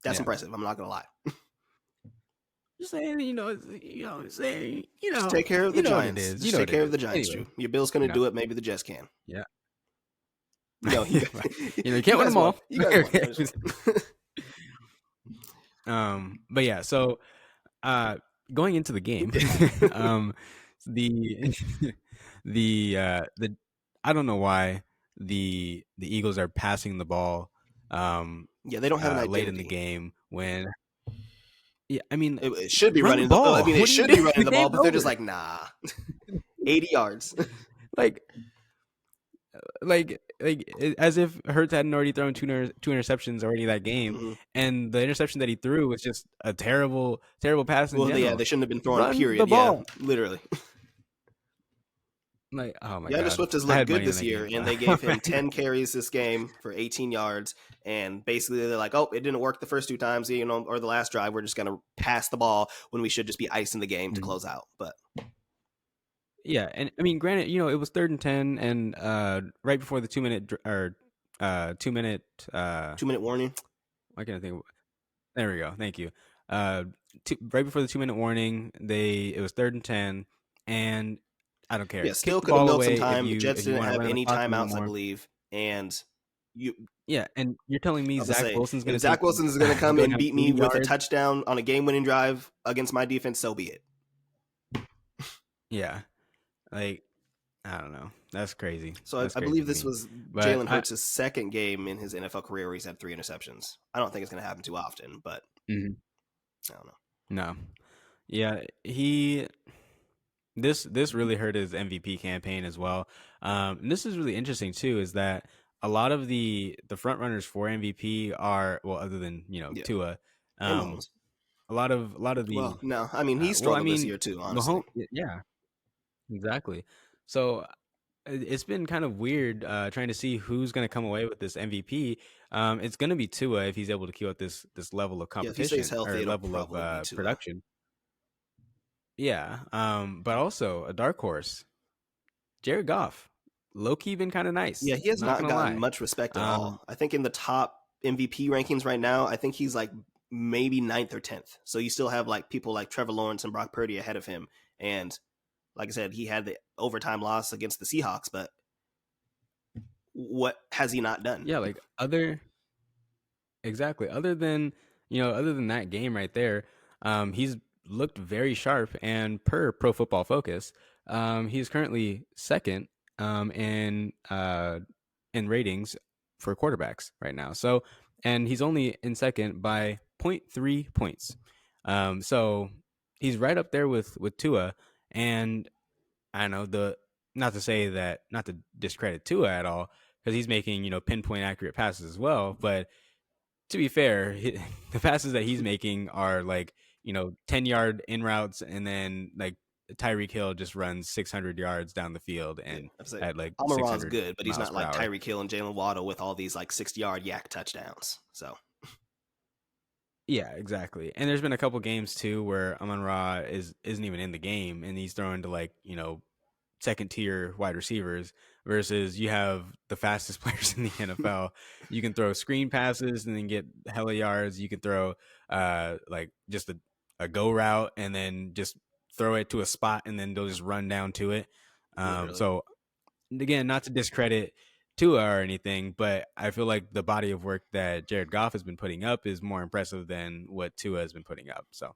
[SPEAKER 2] that's
[SPEAKER 1] Yeah,
[SPEAKER 2] impressive. I'm not gonna lie.
[SPEAKER 1] just saying. Saying.
[SPEAKER 2] Just take care of the
[SPEAKER 1] You know what it
[SPEAKER 2] Giants.
[SPEAKER 1] is. You
[SPEAKER 2] Just
[SPEAKER 1] know
[SPEAKER 2] take
[SPEAKER 1] what it
[SPEAKER 2] care of the
[SPEAKER 1] is.
[SPEAKER 2] Giants,
[SPEAKER 1] Anyway,
[SPEAKER 2] Drew. Your Bills gonna
[SPEAKER 1] you know,
[SPEAKER 2] do it. Maybe the Jets can.
[SPEAKER 1] yeah.
[SPEAKER 2] You
[SPEAKER 1] You can't win
[SPEAKER 2] guys
[SPEAKER 1] them
[SPEAKER 2] won.
[SPEAKER 1] all.
[SPEAKER 2] You guys won. You guys won.
[SPEAKER 1] But yeah, so uh, going into the game, um, the the I don't know why the Eagles are passing the ball
[SPEAKER 2] Yeah, they don't have an
[SPEAKER 1] late in the
[SPEAKER 2] identity.
[SPEAKER 1] game when, yeah, I mean,
[SPEAKER 2] It should be
[SPEAKER 1] run the
[SPEAKER 2] running the. I
[SPEAKER 1] ball.
[SPEAKER 2] mean, it
[SPEAKER 1] What are you
[SPEAKER 2] should be
[SPEAKER 1] doing?
[SPEAKER 2] running
[SPEAKER 1] The
[SPEAKER 2] the ball,
[SPEAKER 1] game's
[SPEAKER 2] but they're just
[SPEAKER 1] over.
[SPEAKER 2] like, nah, 80 yards.
[SPEAKER 1] Like as if Hurts hadn't already thrown two interceptions already that game,
[SPEAKER 2] Hmm.
[SPEAKER 1] and the interception that he threw was just a terrible pass in
[SPEAKER 2] Well, yeah,
[SPEAKER 1] general.
[SPEAKER 2] they shouldn't have been throwing it.
[SPEAKER 1] Run the
[SPEAKER 2] Period. Yeah,
[SPEAKER 1] ball.
[SPEAKER 2] literally.
[SPEAKER 1] Like, oh my
[SPEAKER 2] DeAndre
[SPEAKER 1] god,
[SPEAKER 2] Swift has
[SPEAKER 1] I
[SPEAKER 2] looked
[SPEAKER 1] had
[SPEAKER 2] good
[SPEAKER 1] money in
[SPEAKER 2] this
[SPEAKER 1] that
[SPEAKER 2] year,
[SPEAKER 1] game.
[SPEAKER 2] and they gave him 10 carries this game for 18 yards. And basically, they're like, oh, it didn't work the first 2 times, or the last drive. We're just going to pass the ball when we should just be icing the game to
[SPEAKER 1] Mhm.
[SPEAKER 2] close out. But
[SPEAKER 1] Yeah, and I mean, granted, it was 3rd and 10, and right before the 2 minute or 2 minute.
[SPEAKER 2] 2 minute warning.
[SPEAKER 1] Why can't I think? There we go. Thank you. Uh, right before the 2 minute warning, it was 3rd and 10, and I don't care.
[SPEAKER 2] Yeah,
[SPEAKER 1] Kick
[SPEAKER 2] still
[SPEAKER 1] the
[SPEAKER 2] could have
[SPEAKER 1] ball
[SPEAKER 2] milked some
[SPEAKER 1] away
[SPEAKER 2] time. The Jets
[SPEAKER 1] if you
[SPEAKER 2] didn't
[SPEAKER 1] want to
[SPEAKER 2] have
[SPEAKER 1] run the
[SPEAKER 2] any
[SPEAKER 1] clock a little
[SPEAKER 2] timeouts, I
[SPEAKER 1] more.
[SPEAKER 2] believe, and you.
[SPEAKER 1] Yeah, and you're telling me
[SPEAKER 2] I was gonna
[SPEAKER 1] Zach
[SPEAKER 2] say,
[SPEAKER 1] Wilson's going
[SPEAKER 2] if
[SPEAKER 1] to take
[SPEAKER 2] Zach Wilson is going to come
[SPEAKER 1] go
[SPEAKER 2] and
[SPEAKER 1] down
[SPEAKER 2] beat
[SPEAKER 1] 80
[SPEAKER 2] me with a
[SPEAKER 1] yards?
[SPEAKER 2] touchdown on a game-winning drive against my defense, so be it.
[SPEAKER 1] Yeah, like I don't know. That's crazy.
[SPEAKER 2] So
[SPEAKER 1] That's
[SPEAKER 2] I
[SPEAKER 1] crazy
[SPEAKER 2] believe
[SPEAKER 1] to
[SPEAKER 2] this
[SPEAKER 1] me.
[SPEAKER 2] was
[SPEAKER 1] But
[SPEAKER 2] Jalen Hurts' second game in his NFL career where he's had 3 interceptions. I don't think it's going to happen too often, but
[SPEAKER 1] mhm.
[SPEAKER 2] I don't know.
[SPEAKER 1] No, yeah, this really hurt his MVP campaign as well. And this is really interesting too, is that a lot of the front runners for MVP are, well, other than
[SPEAKER 2] Yeah,
[SPEAKER 1] Tua,
[SPEAKER 2] and
[SPEAKER 1] um,
[SPEAKER 2] Mahomes.
[SPEAKER 1] a lot of the
[SPEAKER 2] Well, no, I mean he
[SPEAKER 1] well, I
[SPEAKER 2] struggled this
[SPEAKER 1] mean,
[SPEAKER 2] year too, honestly.
[SPEAKER 1] Mahomes, yeah, exactly. So it's been kind of weird trying to see who's going to come away with this MVP. It's going to be Tua if he's able to keep up this level of
[SPEAKER 2] Yeah, if he stays
[SPEAKER 1] competition
[SPEAKER 2] healthy,
[SPEAKER 1] or
[SPEAKER 2] it'll
[SPEAKER 1] level of
[SPEAKER 2] probably be Tua.
[SPEAKER 1] production. Yeah, but also a dark horse, Jared Goff, low key been kind of
[SPEAKER 2] Yeah,
[SPEAKER 1] nice.
[SPEAKER 2] he has
[SPEAKER 1] Not
[SPEAKER 2] not
[SPEAKER 1] gonna
[SPEAKER 2] gotten
[SPEAKER 1] lie.
[SPEAKER 2] much respect at
[SPEAKER 1] Um,
[SPEAKER 2] all. I think in the top MVP rankings right now, I think he's like maybe ninth or 10th. So you still have like people like Trevor Lawrence and Brock Purdy ahead of him. And like I said, he had the overtime loss against the Seahawks, but what has he not done?
[SPEAKER 1] yeah, like exactly. Other than that game right there, he's looked very sharp. And per Pro Football Focus, he's currently second in ratings for quarterbacks right now. So, and he's only in second by zero point 0.3 points. So he's right up there with Tua. And I know not to discredit Tua at all, because he's making pinpoint accurate passes as well. But to be fair, the passes that he's making are like 10-yard in routes, and then like Tyreek Hill just runs 600 yards down the field
[SPEAKER 2] Yeah,
[SPEAKER 1] and
[SPEAKER 2] I'd say
[SPEAKER 1] at like
[SPEAKER 2] Almiron's
[SPEAKER 1] 600
[SPEAKER 2] good, but he's
[SPEAKER 1] miles
[SPEAKER 2] not
[SPEAKER 1] per
[SPEAKER 2] like
[SPEAKER 1] hour.
[SPEAKER 2] Tyreek Hill and Jalen Waddle with all these like 60-yard yak touchdowns. So
[SPEAKER 1] Yeah, exactly. And there's been a couple games too where Amon Ra isn't even in the game, and he's throwing to like second tier wide receivers, versus you have the fastest players in the NFL. You can throw screen passes and then get hella yards. You can throw like just a go route and then just throw it to a spot and then they'll just run down to it.
[SPEAKER 2] literally.
[SPEAKER 1] So again, not to discredit Tua or anything, but I feel like the body of work that Jared Goff has been putting up is more impressive than what Tua has been putting up. So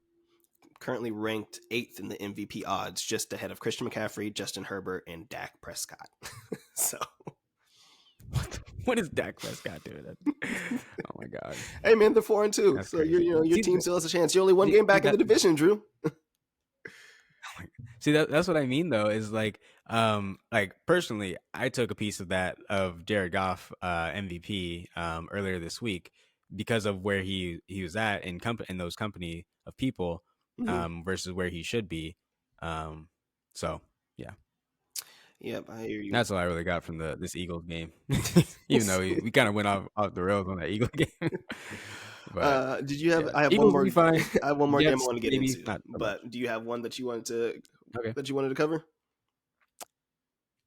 [SPEAKER 2] Currently ranked 8th in the MVP odds, just ahead of Christian McCaffrey, Justin Herbert, and Dak Prescott. So
[SPEAKER 1] what is Dak Prescott doing? Oh my god,
[SPEAKER 2] hey man, they're 4-2.
[SPEAKER 1] that's
[SPEAKER 2] So you're,
[SPEAKER 1] crazy.
[SPEAKER 2] your team still has a chance. You're only one game back in the division, Drew.
[SPEAKER 1] That's what I mean though, is like personally, I took a piece of that of Jared Goff MVP earlier this week because of where he was at in those company of people versus where he should be. So yeah,
[SPEAKER 2] Yep, I hear you.
[SPEAKER 1] that's what I really got from this Eagles game. Even though we kind of went off the rails on that Eagle game. But
[SPEAKER 2] Did you have?
[SPEAKER 1] yeah,
[SPEAKER 2] I have one
[SPEAKER 1] Eagles will
[SPEAKER 2] more.
[SPEAKER 1] be fine.
[SPEAKER 2] I have one more game I
[SPEAKER 1] Jets
[SPEAKER 2] want to get
[SPEAKER 1] maybe
[SPEAKER 2] into.
[SPEAKER 1] not so much.
[SPEAKER 2] But do you have one that you wanted
[SPEAKER 1] Okay,
[SPEAKER 2] to cover?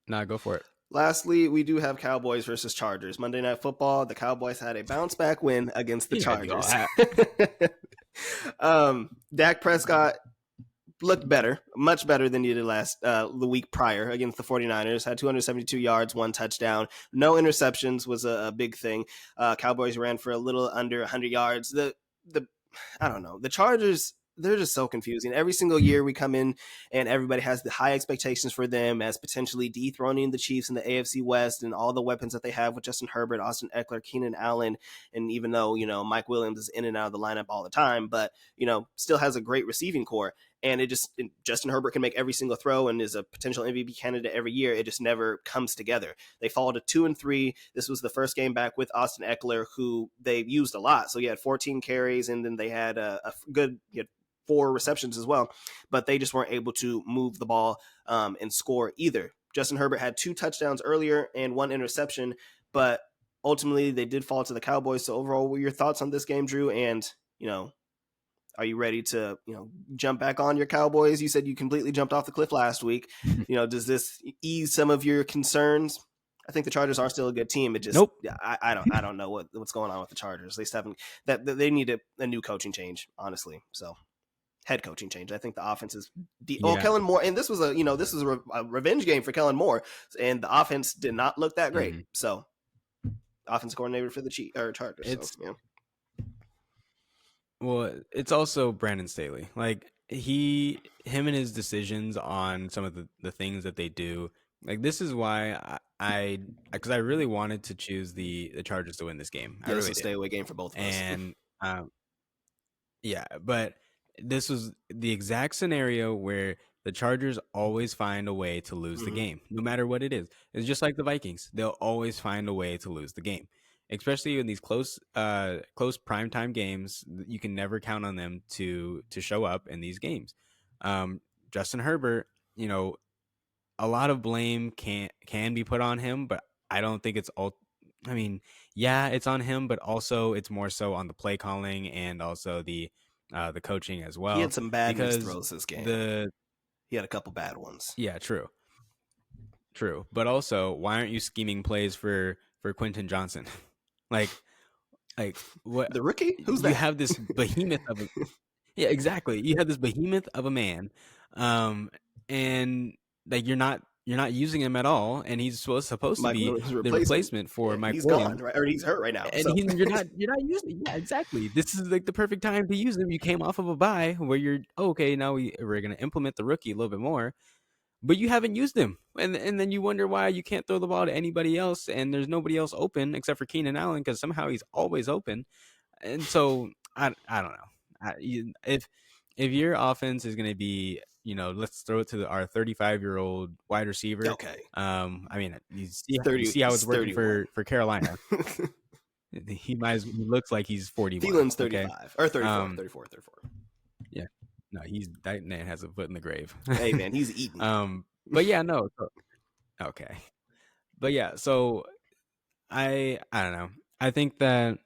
[SPEAKER 1] nah, go for it.
[SPEAKER 2] Lastly, we do have Cowboys versus Chargers. Monday Night Football. The Cowboys had a bounce back win against the
[SPEAKER 1] You gotta do all
[SPEAKER 2] Chargers. Dak Prescott looked better, much better than he did the week prior against the 49ers. Had 272 yards, 1 touchdown. No interceptions was a big thing. Cowboys ran for a little under 100 yards. The I don't know. The Chargers, they're just so confusing. Every single year we come in and everybody has the high expectations for them as potentially dethroning the Chiefs in the AFC West and all the weapons that they have with Justin Herbert, Austin Eckler, Keenan Allen. And even though, Mike Williams is in and out of the lineup all the time, but, still has a great receiving core. And Justin Herbert can make every single throw and is a potential MVP candidate every year. It just never comes together. They fall to 2-3. This was the first game back with Austin Eckler, who they used a lot. So he had 14 carries, and then they had a good 4 receptions as well. But they just weren't able to move the ball and score either. Justin Herbert had 2 touchdowns earlier and 1 interception, but ultimately they did fall to the Cowboys. So overall, what were your thoughts on this game, Drew? And, are you ready to, jump back on your Cowboys? You said you completely jumped off the cliff last week. Does this ease some of your concerns? I think the Chargers are still a good team. It just,
[SPEAKER 1] Nope.
[SPEAKER 2] I don't know what's going on with the Chargers. They just haven't, that they need a new coaching change, honestly. So head coaching change. I think the offense is
[SPEAKER 1] Yeah.
[SPEAKER 2] Kellen Moore, and this was a revenge game for Kellen Moore, and the offense did not look that great.
[SPEAKER 1] Mm-hmm.
[SPEAKER 2] So offense coordinator for the Chargers.
[SPEAKER 1] It's
[SPEAKER 2] So yeah.
[SPEAKER 1] Well, it's also Brandon Staley. Like him and his decisions on some of the things that they do. Like this is why because I really wanted to choose the Chargers to win this game. I
[SPEAKER 2] Yeah, this
[SPEAKER 1] really
[SPEAKER 2] is a
[SPEAKER 1] did.
[SPEAKER 2] stay away game for both of us.
[SPEAKER 1] And yeah, but this was the exact scenario where the Chargers always find a way to lose the game, no matter what it is. It's just like the Vikings; they'll always find a way to lose the game, especially in these close primetime games. You can never count on them to show up in these games. Justin Herbert, a lot of blame can be put on him, but I don't think it's all. I mean, yeah, it's on him, but also it's more so on the play calling and also the coaching as well.
[SPEAKER 2] He had some bad missed
[SPEAKER 1] because
[SPEAKER 2] throws this game. He had a couple bad ones.
[SPEAKER 1] Yeah, true, but also, why aren't you scheming plays for Quentin Johnson? like what
[SPEAKER 2] The rookie? Who's
[SPEAKER 1] you
[SPEAKER 2] that?
[SPEAKER 1] have this behemoth of a yeah, exactly. You have this behemoth of a man, and like you're not using him at all, and he's supposed to
[SPEAKER 2] Mike
[SPEAKER 1] be
[SPEAKER 2] Williams'
[SPEAKER 1] the replacement for Mike
[SPEAKER 2] he's
[SPEAKER 1] Williams.
[SPEAKER 2] gone, right? Or he's hurt right now.
[SPEAKER 1] And
[SPEAKER 2] So
[SPEAKER 1] you're not using. Yeah, exactly. This is like the perfect time to use them. You came off of a bye where you're okay. Now we're going to implement the rookie a little bit more, but you haven't used him, and then you wonder why you can't throw the ball to anybody else, and there's nobody else open except for Keenan Allen because somehow he's always open, and so I don't know. If your offense is going to be, let's throw it to our 35-year-old wide receiver.
[SPEAKER 2] okay.
[SPEAKER 1] I mean, you
[SPEAKER 2] 30,
[SPEAKER 1] see how it's working
[SPEAKER 2] 31.
[SPEAKER 1] for Carolina. He looks like he's 41.
[SPEAKER 2] Thielen's 35 or 34, 34.
[SPEAKER 1] Yeah, no, that man has a foot in the grave.
[SPEAKER 2] Hey man, he's eating.
[SPEAKER 1] But yeah, no, okay, but yeah, so I don't know. I think that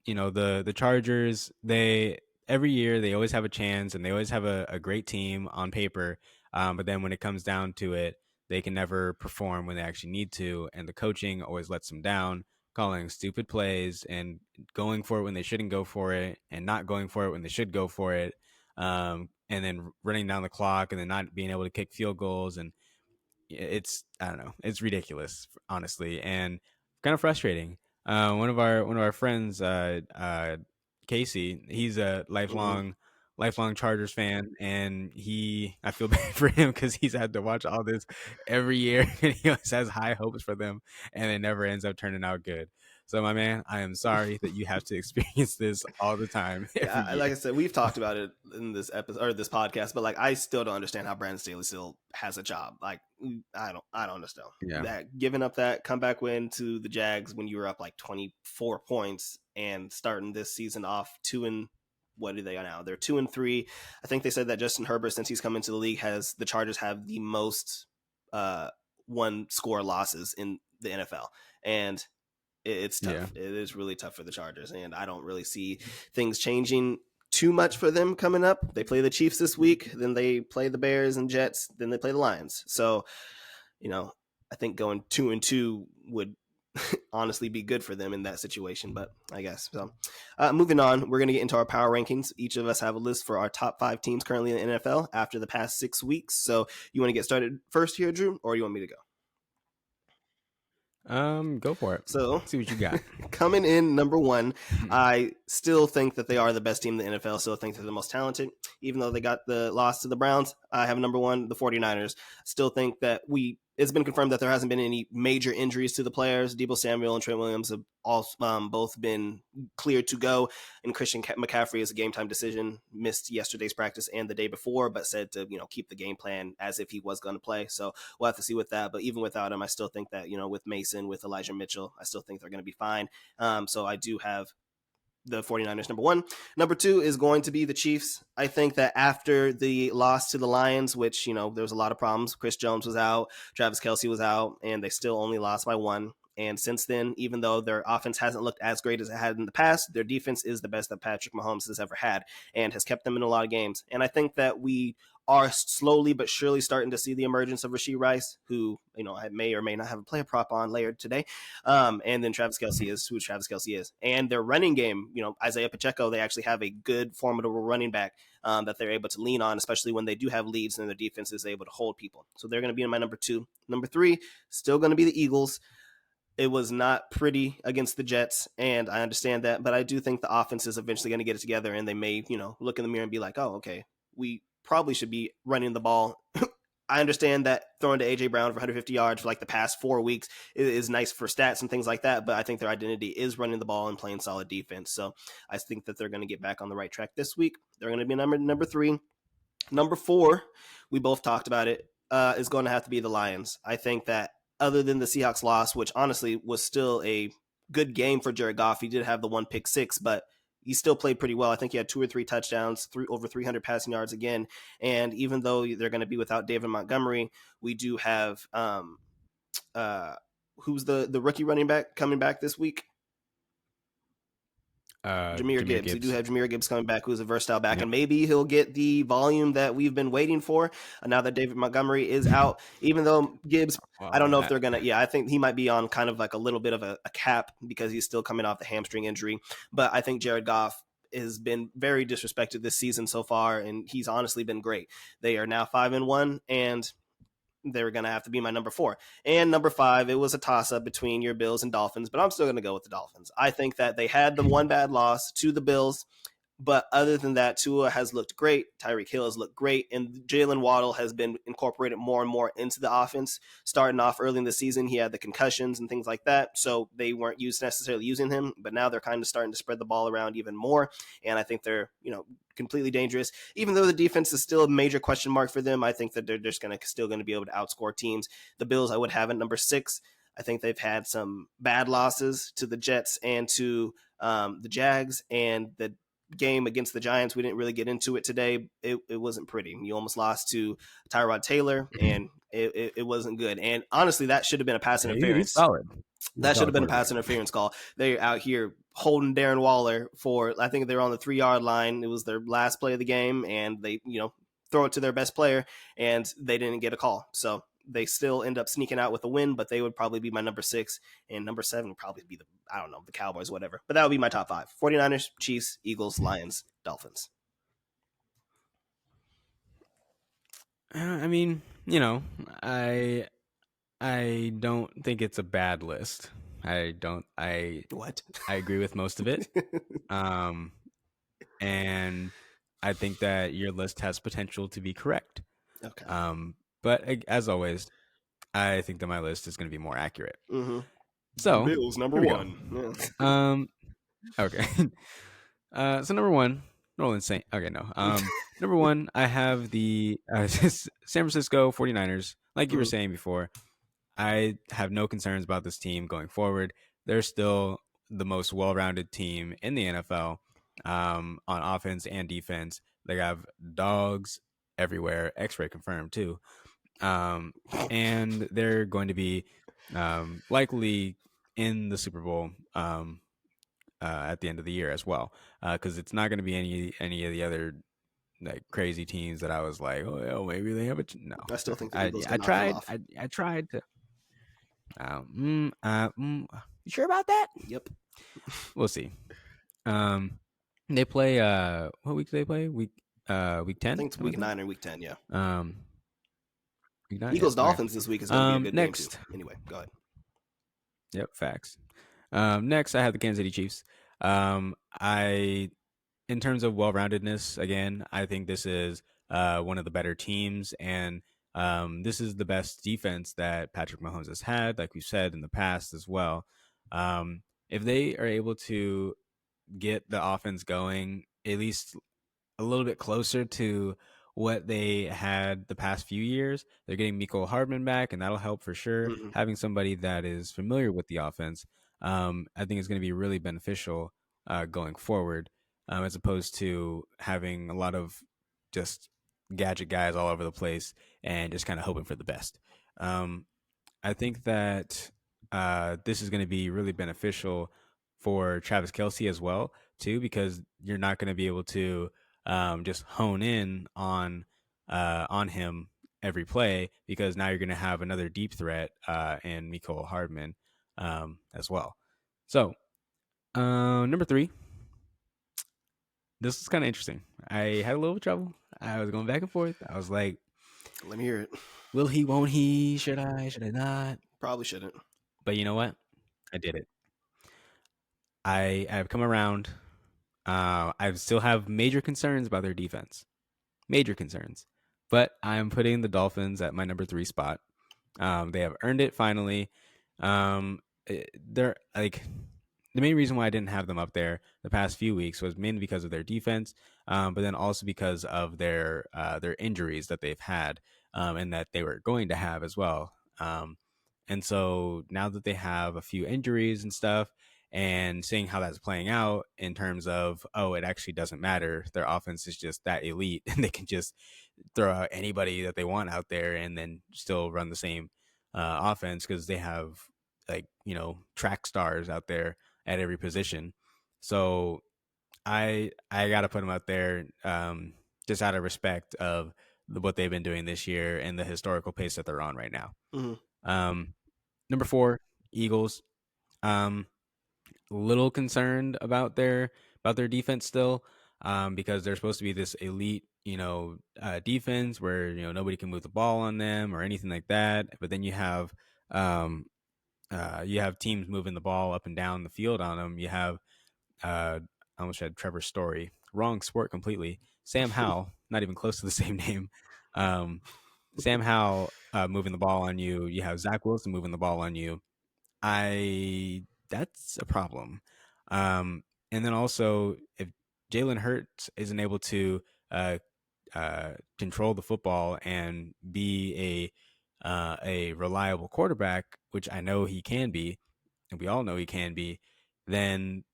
[SPEAKER 1] the Chargers, they every year they always have a chance and they always have a great team on paper, but then when it comes down to it, they can never perform when they actually need to, and the coaching always lets them down, calling stupid plays and going for it when they shouldn't go for it, and not going for it when they should go for it, and then running down the clock and then not being able to kick field goals, and I don't know, it's ridiculous, honestly, and kind of frustrating. One of our friends, Casey, he's a lifelong Chargers fan, and I feel bad for him because he's had to watch all this every year, and he always has high hopes for them, and it never ends up turning out good. So, my man, I am sorry that you have to experience this all the time.
[SPEAKER 2] Yeah, like I said, we've talked about it in this episode or this podcast, but like I still don't understand how Brandon Staley still has a job. Like I don't understand.
[SPEAKER 1] Yeah.
[SPEAKER 2] That giving up that comeback win to the Jags when you were up like 24 points and starting this season off what are they now? They're 2-3. I think they said that Justin Herbert, since he's come into the league, the Chargers have the most one score losses in the NFL, and it's tough. Yeah. It is really tough for the Chargers, and I don't really see things changing too much for them coming up. They play the Chiefs this week, then they play the Bears and Jets, then they play the Lions. So, I think going 2-2 would honestly be good for them in that situation, but I guess so. Moving on, we're going to get into our power rankings. Each of us have a list for our top 5 teams currently in the NFL after the past 6 weeks. So you want to get started first here, Drew, or you want me to go?
[SPEAKER 1] Go for it.
[SPEAKER 2] So
[SPEAKER 1] let's see what you got.
[SPEAKER 2] Coming in number 1, I still think that they are the best team in the NFL. Still think they're the most talented, even though they got the loss to the Browns. I have number 1, the 49ers. Still think that it's been confirmed that there hasn't been any major injuries to the players. Deebo Samuel and Trent Williams have all both been cleared to go, and Christian McCaffrey is a game time decision. Missed yesterday's practice and the day before, but said to keep the game plan as if he was going to play. So we'll have to see with that. But even without him, I still think that with Mason, with Elijah Mitchell, I still think they're going to be fine. So I do have the 49ers number 1. Number 2 is going to be the Chiefs. I think that after the loss to the Lions, which, there was a lot of problems. Chris Jones was out, Travis Kelce was out, and they still only lost by 1. And since then, even though their offense hasn't looked as great as it had in the past, their defense is the best that Patrick Mahomes has ever had and has kept them in a lot of games. And I think that we are slowly but surely starting to see the emergence of Rashee Rice, who, I may or may not have a player prop on later today. And then Travis Kelce is who Travis Kelce is. And their running game, Isaiah Pacheco, they actually have a good, formidable running back that they're able to lean on, especially when they do have leads and their defense is able to hold people. So they're going to be in my number 2. Number 3, still going to be the Eagles. It was not pretty against the Jets, and I understand that, but I do think the offense is eventually going to get it together, and they may, look in the mirror and be like, oh, okay, we probably should be running the ball. I understand that throwing to A.J. Brown for 150 yards for like the past 4 weeks is nice for stats and things like that, but I think their identity is running the ball and playing solid defense. So I think that they're going to get back on the right track this week. They're going to be number 3. Number 4, we both talked about it, is going to have to be the Lions. I think that other than the Seahawks loss, which honestly was still a good game for Jared Goff, he did have the 1 pick 6, but he still played pretty well. I think he had 2 or 3 touchdowns, over 300 passing yards again. And even though they're going to be without David Montgomery, we do have who's the rookie running back coming back this week? Jahmyr Gibbs. We do have Jahmyr Gibbs coming back, who's a versatile back, and maybe he'll get the volume that we've been waiting for now that David Montgomery is out. Even though Gibbs, I don't know if they're going to, I think he might be on kind of like a little bit of a cap because he's still coming off the hamstring injury. But I think Jared Goff has been very disrespected this season so far, and he's honestly been great. They are now 5-1, and they're going to have to be my number 4. And number 5, it was a toss-up between your Bills and Dolphins, but I'm still going to go with the Dolphins. I think that they had the one bad loss to the Bills, but other than that, Tua has looked great. Tyreek Hill has looked great. And Jalen Waddle has been incorporated more and more into the offense. Starting off early in the season, he had the concussions and things like that. So they weren't necessarily using him. But now they're kind of starting to spread the ball around even more. And I think they're, completely dangerous. Even though the defense is still a major question mark for them, I think that they're just still going to be able to outscore teams. The Bills I would have at number 6. I think they've had some bad losses to the Jets and to the Jags, and the game against the Giants, we didn't really get into it today. It wasn't pretty. You almost lost to Tyrod Taylor, and it wasn't good. And honestly, that should have been a pass interference.
[SPEAKER 1] He's solid.
[SPEAKER 2] That should have been a pass interference call. They're out here holding Darren Waller for, I think they're on the 3-yard line. It was their last play of the game, and they, throw it to their best player, and they didn't get a call. So they still end up sneaking out with a win, but they would probably be my number 6, and number 7 would probably be the Cowboys, whatever. But that would be my top 5. 49ers, Chiefs, Eagles, Lions, Dolphins.
[SPEAKER 1] I mean, I don't think it's a bad list. I agree with most of it. And I think that your list has potential to be correct.
[SPEAKER 2] Okay.
[SPEAKER 1] But as always, I think that my list is going to be more accurate.
[SPEAKER 2] Mm-hmm.
[SPEAKER 1] So
[SPEAKER 2] Bills number 1.
[SPEAKER 1] Yeah. Okay. So number 1, Nolan Saint. Okay, no. Number 1, I have the San Francisco 49ers. Like you were saying before, I have no concerns about this team going forward. They're still the most well-rounded team in the NFL on offense and defense. They have dogs everywhere, X-ray confirmed too. And they're going to be likely in the Super Bowl at the end of the year as well, because it's not going to be any of the other like crazy teams that I was like, oh yeah, maybe they have a no.
[SPEAKER 2] I still think the Eagles
[SPEAKER 1] I tried. I tried to. You sure about that?
[SPEAKER 2] Yep.
[SPEAKER 1] We'll see. They play. What week do they play? Week 10.
[SPEAKER 2] I think it's week 9 or week 10. Yeah.
[SPEAKER 1] Week 9.
[SPEAKER 2] Eagles Dolphins this week is going to be a good
[SPEAKER 1] next.
[SPEAKER 2] game too. Anyway, go ahead.
[SPEAKER 1] Yep, facts. Next, I have the Kansas City Chiefs. In terms of well-roundedness, again, I think this is one of the better teams, and this is the best defense that Patrick Mahomes has had, like we've said in the past as well. If they are able to get the offense going, at least a little bit closer to what they had the past few years, they're getting Mecole Hardman back, and that'll help for sure.
[SPEAKER 2] Mm-hmm.
[SPEAKER 1] Having somebody that is familiar with the offense, I think is going to be really beneficial going forward, as opposed to having a lot of just gadget guys all over the place and just kind of hoping for the best. I think that this is going to be really beneficial for Travis Kelsey as well, too, because you're not going to be able to just hone in on him every play because now you're going to have another deep threat in Mecole Hardman as well. So number 3, this is kind of interesting. I had a little trouble. I was going back and forth. I was like,
[SPEAKER 2] Let me hear it.
[SPEAKER 1] will he, won't he? Should I, should I not?
[SPEAKER 2] Probably shouldn't.
[SPEAKER 1] But you know what? I did it. I've come around. I still have major concerns about their defense. Major concerns. But I'm putting the Dolphins at my number 3 spot. They have earned it finally. They're like the main reason why I didn't have them up there the past few weeks was mainly because of their defense, but then also because of their injuries that they've had and that they were going to have as well. And so now that they have a few injuries and stuff, and seeing how that's playing out in terms of, oh, it actually doesn't matter. Their offense is just that elite, and they can just throw out anybody that they want out there, and then still run the same offense because they have track stars out there at every position. So I got to put them out there just out of respect of what they've been doing this year and the historical pace that they're on right now.
[SPEAKER 2] Mm-hmm.
[SPEAKER 1] Number 4, Eagles. Um, little concerned about their defense still, because they're supposed to be this elite, defense where nobody can move the ball on them or anything like that. But then um, you have teams moving the ball up and down the field on them. You have I almost had Trevor Story, wrong sport completely. Sam Howell, not even close to the same name. Um, Sam Howell moving the ball on you. You have Zach Wilson moving the ball on you. That's a problem. And then also if Jalen Hurts isn't able to control the football and be a reliable quarterback, which I know he can be, and we all know he can be, then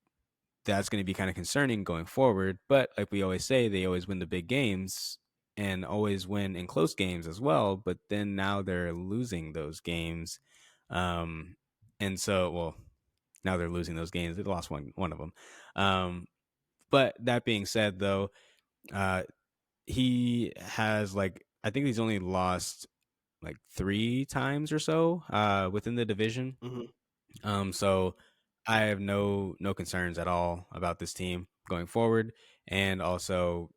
[SPEAKER 1] that's going to be kind of concerning going forward. But like we always say, they always win the big games and always win in close games as well. But then now they're losing those games. And so, well, now they're losing those games. They lost one of them. But that being said, though, he has I think he's only lost 3 times or so within the division. So I have no concerns at all about this team going forward, and also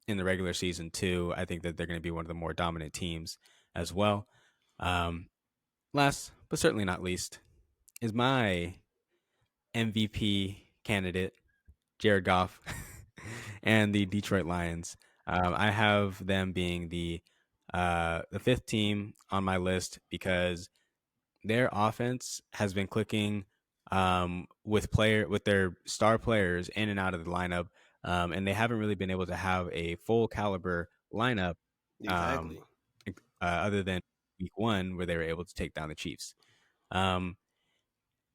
[SPEAKER 1] in the regular season too. I think that they're going to be one of the more dominant teams as well. Last but certainly not least is my MVP candidate, Jared Goff, and the Detroit Lions. I have them being the 5th team on my list because their offense has been clicking with their star players in and out of the lineup, and they haven't really been able to have a full caliber lineup um,
[SPEAKER 2] Exactly.
[SPEAKER 1] other than week 1 where they were able to take down the Chiefs.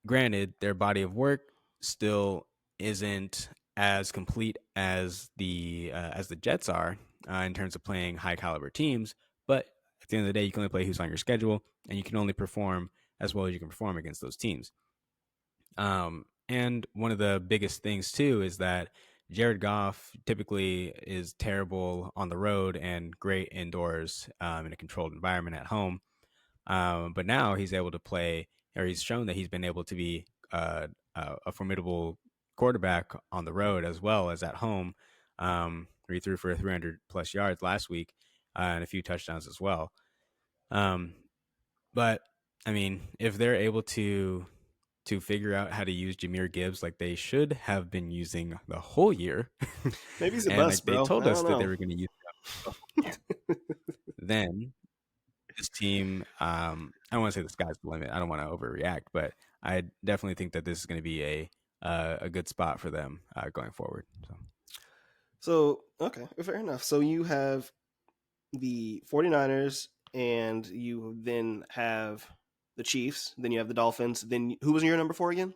[SPEAKER 1] Granted, their body of work still isn't as complete as the Jets are in terms of playing high caliber teams, but at the end of the day, you can only play who's on your schedule, and you can only perform as well as you can perform against those teams. And one of the biggest things too is that Jared Goff typically is terrible on the road and great indoors in a controlled environment at home. But now he's able to play, or he's shown that he's been able to be a formidable quarterback on the road as well as at home. Where he threw for 300 plus yards last week and a few touchdowns as well. But I mean, if they're able to figure out how to use Jahmyr Gibbs like they should have been using the whole year,
[SPEAKER 2] Maybe he's a
[SPEAKER 1] and
[SPEAKER 2] bust,
[SPEAKER 1] like they
[SPEAKER 2] bro. I
[SPEAKER 1] told us
[SPEAKER 2] don't
[SPEAKER 1] that they
[SPEAKER 2] know.
[SPEAKER 1] were going to use him the whole year, then this team, I don't want to say the sky's the limit. I don't want to overreact, but I definitely think that this is going to be a good spot for them going forward.
[SPEAKER 2] So, okay, fair enough. So you have the 49ers and you then have the Chiefs, then you have the Dolphins, then who was your number 4 again?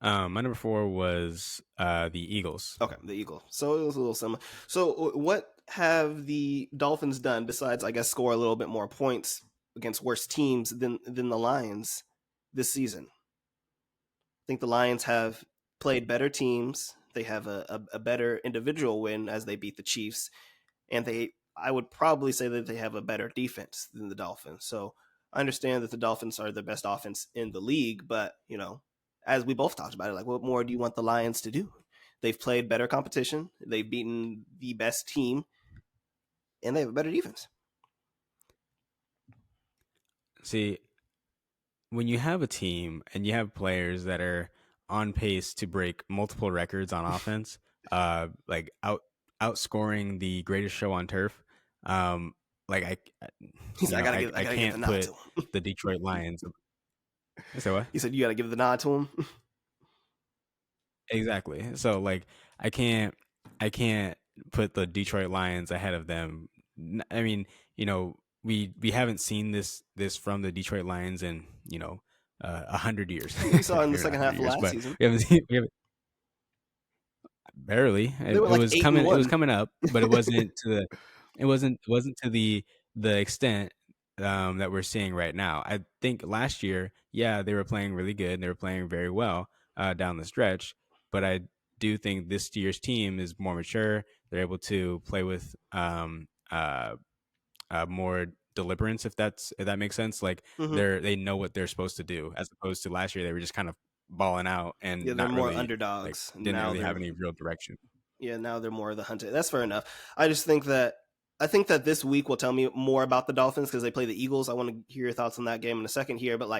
[SPEAKER 1] My number 4 was the Eagles.
[SPEAKER 2] Okay, the Eagles. So it was a little similar. So what have the Dolphins done besides, I guess, score a little bit more points against worse teams than the Lions this season. I think the Lions have played better teams. They have a better individual win as they beat the Chiefs, and I would probably say that they have a better defense than the Dolphins. So I understand that the Dolphins are the best offense in the league, but as we both talked about it, like what more do you want the Lions to do? They've played better competition. They've beaten the best team, and they have a better defense.
[SPEAKER 1] See, when you have a team and you have players that are on pace to break multiple records on offense, like outscoring the greatest show on turf, like
[SPEAKER 2] He said, I
[SPEAKER 1] I
[SPEAKER 2] gotta give the
[SPEAKER 1] can't
[SPEAKER 2] nod
[SPEAKER 1] put
[SPEAKER 2] to him.
[SPEAKER 1] the Detroit Lions. So what?
[SPEAKER 2] He said, you gotta give the nod to him.
[SPEAKER 1] Exactly. So like I can't put the Detroit Lions ahead of them. I mean, we haven't seen this from the Detroit Lions in 100 years.
[SPEAKER 2] We saw in the
[SPEAKER 1] Or not
[SPEAKER 2] second
[SPEAKER 1] 100
[SPEAKER 2] half of
[SPEAKER 1] years,
[SPEAKER 2] last
[SPEAKER 1] but
[SPEAKER 2] season.
[SPEAKER 1] we haven't barely.
[SPEAKER 2] They
[SPEAKER 1] It,
[SPEAKER 2] were
[SPEAKER 1] it
[SPEAKER 2] like
[SPEAKER 1] was
[SPEAKER 2] 8 and
[SPEAKER 1] coming. It was
[SPEAKER 2] 1.
[SPEAKER 1] coming up, but it wasn't to the. It wasn't to the extent that we're seeing right now. I think last year, yeah, they were playing really good. They were playing very well down the stretch, but I do think this year's team is more mature. They're able to play with more deliberance, if that makes sense. Like
[SPEAKER 2] Mm-hmm.
[SPEAKER 1] they know what they're supposed to do, as opposed to last year they were just kind of balling out
[SPEAKER 2] Yeah,
[SPEAKER 1] and
[SPEAKER 2] they're
[SPEAKER 1] not
[SPEAKER 2] more
[SPEAKER 1] really like
[SPEAKER 2] underdogs
[SPEAKER 1] didn't
[SPEAKER 2] now.
[SPEAKER 1] really have any real direction.
[SPEAKER 2] Now they're more of the hunter. That's fair enough. I think that this week will tell me more about the Dolphins because they play the Eagles. I want to hear your thoughts on that game in a second here. But